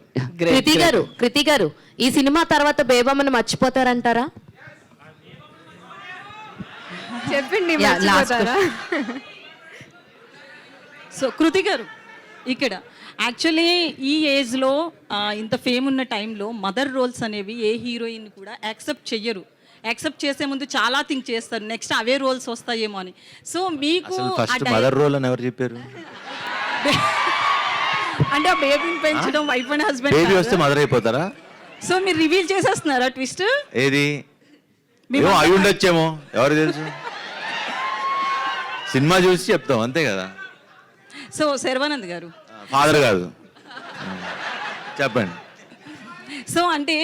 [SPEAKER 17] Kriti గారు, ఈ సినిమా తర్వాత బేబమ్మని మర్చిపోతారంటారా?
[SPEAKER 8] చెప్పండి.
[SPEAKER 1] సో కృతి గారు, ఇక్కడ యాక్చువల్లీ ఈ ఏజ్లో ఇంత ఫేమ్ ఉన్న టైంలో మదర్ రోల్స్ అనేవి ఏ హీరోయిన్ కూడా యాక్సెప్ట్ చెయ్యరు. యాక్సెప్ట్ చేసే ముందు చాలా థింక్ చేస్తారు, నెక్స్ట్ అవే రోల్స్ వస్తాయేమో అని. సో మీకు
[SPEAKER 9] మదర్ రోల్ అని ఎవరు చెప్పారు?
[SPEAKER 1] అంటే ఆ బేబీని పెంచడం వైఫ్ అండ్ హస్బెండ్,
[SPEAKER 9] బేబీ వస్తే మదర్ అయిపోతారా?
[SPEAKER 1] సో మీరు రివీల్ చేసేస్తున్నారా ట్విస్ట్?
[SPEAKER 9] ఏది అయి ఉండొచ్చేమో, ఎవరు తెలుసు, సినిమా చూసి చెప్తాం అంతే కదా.
[SPEAKER 1] సో శర్వానంద్ గారు,
[SPEAKER 9] ఫాదర్ కాదు, చెప్పండి.
[SPEAKER 1] సో అంటే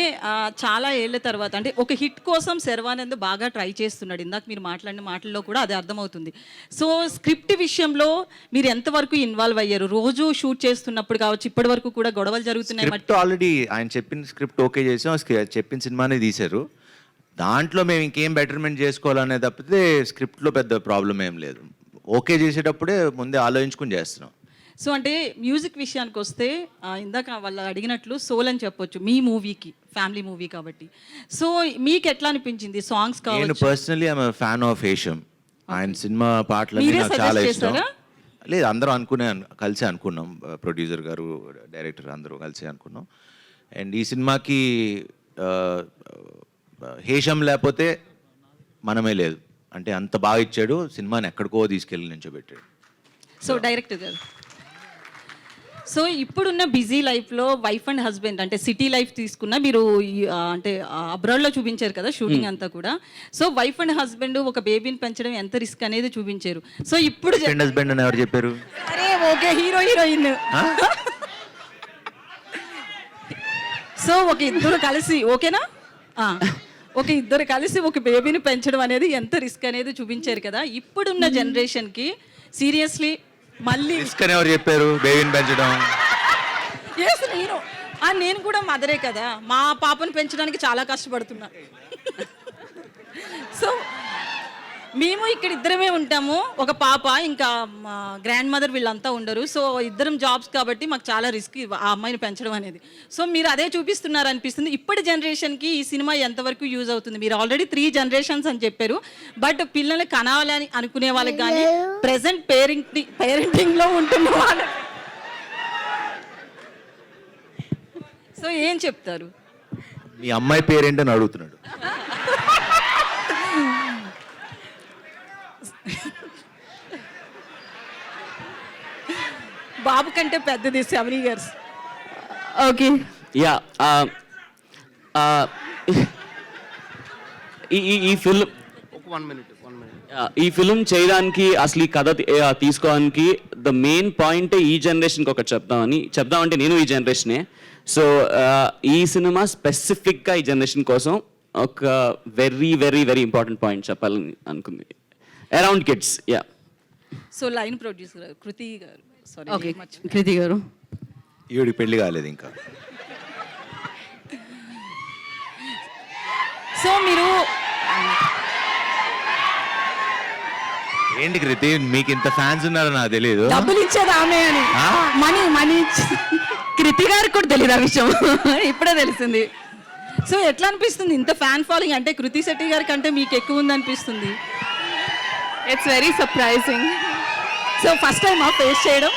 [SPEAKER 1] చాలా ఏళ్ళ తర్వాత, అంటే ఒక హిట్ కోసం శర్వానంద్ బాగా ట్రై చేస్తున్నాడు. ఇందాక మీరు మాట్లాడిన మాటల్లో కూడా అది అర్థమవుతుంది. సో స్క్రిప్ట్ విషయంలో మీరు ఎంతవరకు ఇన్వాల్వ్ అయ్యారు? రోజు షూట్ చేస్తున్నప్పుడు కావచ్చు, ఇప్పటి వరకు కూడా గొడవలు జరుగుతున్నాయి.
[SPEAKER 9] ఆల్రెడీ ఆయన చెప్పిన స్క్రిప్ట్ ఓకే చేసాం, చెప్పిన సినిమానే తీశారు. దాంట్లో మేము ఇంకేం బెటర్మెంట్ చేసుకోవాలనే తప్పితే స్క్రిప్ట్లో పెద్ద ప్రాబ్లం ఏం లేదు. ఓకే చేసేటప్పుడే ముందే ఆలోచించుకుని చేస్తున్నాం.
[SPEAKER 1] సో అంటే మ్యూజిక్ విషయానికి వస్తే ఇందాక వాళ్ళు అడిగినట్లు సోల్ అని చెప్పొచ్చు మీ మూవీకి, ఫ్యామిలీ మూవీ కాబట్టి. సో మీకు ఎట్లా అనిపించింది సాంగ్స్ కావచ్చు?
[SPEAKER 9] నేను personally I'm fan of Hesham. ఆయన సినిమా పాటలన్నీ నాకు చాలా ఇష్టం. లేదు, అందరం కలిసి అనుకున్నాం, ప్రొడ్యూసర్ గారు, డైరెక్టర్ అందరూ కలిసి అనుకున్నాం. అండ్ ఈ సినిమాకి హేషమ్ లేకపోతే మనమే లేదు. అంటే అంత బాగా ఇచ్చాడు, సినిమాని ఎక్కడికో తీసుకెళ్ళి నించోబెట్టాడు.
[SPEAKER 1] సో డైరెక్టర్ గారు, సో ఇప్పుడున్న బిజీ లైఫ్లో వైఫ్ అండ్ హస్బెండ్ అంటే సిటీ లైఫ్ తీసుకున్నా మీరు అంటే అబ్రాడ్లో చూపించారు కదా షూటింగ్ అంతా కూడా. సో వైఫ్ అండ్ హస్బెండ్ ఒక బేబీని పెంచడం ఎంత రిస్క్ అనేది చూపించారు. సో ఇప్పుడు
[SPEAKER 9] హస్బెండ్ అని ఎవరు చెప్పారు?
[SPEAKER 1] అరే ఓకే, హీరో హీరోయిన్. సో ఒక ఇద్దరు కలిసి ఓకేనా, ఒక ఇద్దరు కలిసి ఒక బేబీని పెంచడం అనేది ఎంత రిస్క్ అనేది చూపించారు కదా. ఇప్పుడున్న జనరేషన్కి సీరియస్లీ మళ్ళీ
[SPEAKER 9] రిస్క్ అని ఎవరు చెప్పారు బేబీని పెంచడం?
[SPEAKER 1] నేను కూడా మదరే కదా, మా పాపను పెంచడానికి చాలా కష్టపడుతున్నా. సో మేము ఇక్కడ ఇద్దరమే ఉంటాము, ఒక పాప, ఇంకా మా గ్రాండ్ మదర్ వీళ్ళంతా ఉండరు. సో ఇద్దరం జాబ్స్ కాబట్టి మాకు చాలా రిస్క్ ఆ అమ్మాయిని పెంచడం అనేది. సో మీరు అదే చూపిస్తున్నారు అనిపిస్తుంది. ఇప్పటి జనరేషన్కి ఈ సినిమా ఎంతవరకు యూజ్ అవుతుంది? మీరు ఆల్రెడీ 3 generations అని చెప్పారు, బట్ పిల్లల్ని కనాలని అనుకునే వాళ్ళకి కానీ ప్రెసెంట్ పేరెంటింగ్లో ఉంటున్న వాళ్ళకి సో ఏం చెప్తారు?
[SPEAKER 9] మీ అమ్మాయి పేరేంటని అడుగుతున్నాడు.
[SPEAKER 1] బాబు కంటే పెద్దది 7 years. ఓకే,
[SPEAKER 3] యా ఈ ఫిల్మ్ ఈ ఫిల్మ్ చేయడానికి అసలు ఈ కథ తీసుకోవడానికి ద మెయిన్ పాయింట్ ఈ జనరేషన్కి ఒకటి చెప్దామంటే నేను ఈ జనరేషనే. సో ఈ సినిమా స్పెసిఫిక్గా ఈ జనరేషన్ కోసం ఒక very very very important point చెప్పాలని అనుకుంది, around kids. Yeah,
[SPEAKER 1] so line producer Kriti గారు.
[SPEAKER 13] ఓకే, కృతి గారు.
[SPEAKER 9] ఈవిడికి పెళ్లి కాలేదు ఇంకా.
[SPEAKER 1] సో మీరు
[SPEAKER 9] ఏంటి కృతి, మీకు ఇంత ఫ్యాన్స్ ఉన్నారో నాకు తెలియదు.
[SPEAKER 1] డబ్బులు ఇచ్చేది ఆమె అని, మనీ కృతి గారికి కూడా తెలియదు ఆ విషయం, ఇప్పుడే తెలిసింది. సో ఎట్లా అనిపిస్తుంది ఇంత ఫ్యాన్ ఫాలోయింగ్? అంటే కృతి శెట్టి గారి కంటే మీకు ఎక్కువ ఉంది అనిపిస్తుంది.
[SPEAKER 7] It's very surprising.
[SPEAKER 1] So first time face చేయడం.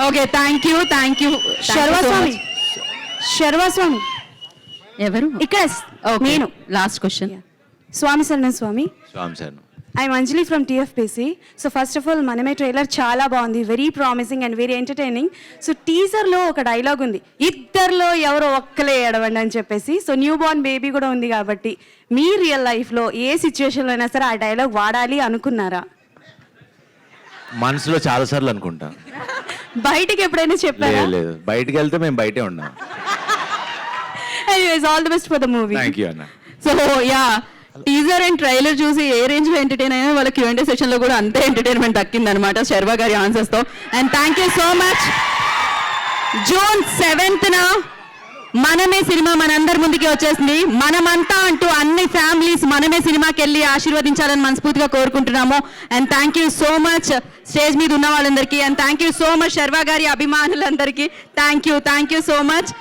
[SPEAKER 1] Okay, thank you.
[SPEAKER 4] శర్వాస్వామి
[SPEAKER 13] ఎవరు
[SPEAKER 4] ఇక్కడ
[SPEAKER 13] నేను లాస్ట్ క్వశ్చన్.
[SPEAKER 4] స్వామి శరణం Swami.
[SPEAKER 9] Swami sir,
[SPEAKER 4] I'm Anjali from TFPC. So first of all Manamey trailer చాలా బాగుంది, very promising and very entertaining. So టీజర్లో ఒక డైలాగ్ ఉంది, ఇద్దరిలో ఎవరో ఒక్కలే ఏడవండి అని చెప్పేసి. సో న్యూ బోర్న్ బేబీ కూడా ఉంది కాబట్టి మీ రియల్ లైఫ్లో ఏ సిచ్యువేషన్లో అయినా సరే ఆ డైలాగ్ వాడాలి అనుకున్నారా?
[SPEAKER 9] మనసులో చాలా సార్లు అనుకుంటా.
[SPEAKER 4] బయటికి ఎప్పుడైనా చెప్పారా?
[SPEAKER 9] లేదు, బయటికి వెళ్తే మేము బయటే ఉన్నాం.
[SPEAKER 4] Anyways, all the best for the movie.
[SPEAKER 9] Thank you అన్న.
[SPEAKER 13] So yeah, teaser and trailer చూసి ఏ రేంజ్ లో ఎంటర్టైన్ అయినా వాళ్ళ Q&A సెషన్ లో కూడా అంతే ఎంటర్టైన్మెంట్ దక్కింది అనమాట శర్వా గారి ఆన్సర్స్ తో. And thank you so much. June 7th మనమే సినిమా మనందరి ముందుకి వచ్చేసింది. మనమంతా అంటూ అన్ని ఫ్యామిలీస్ మనమే సినిమాకి వెళ్ళి ఆశీర్వదించాలని మనస్ఫూర్తిగా కోరుకుంటున్నాము. And thank you so much stage మీద ఉన్న వాళ్ళందరికీ. And thank you so much Sharwa గారి అభిమానులందరికీ. Thank you so much.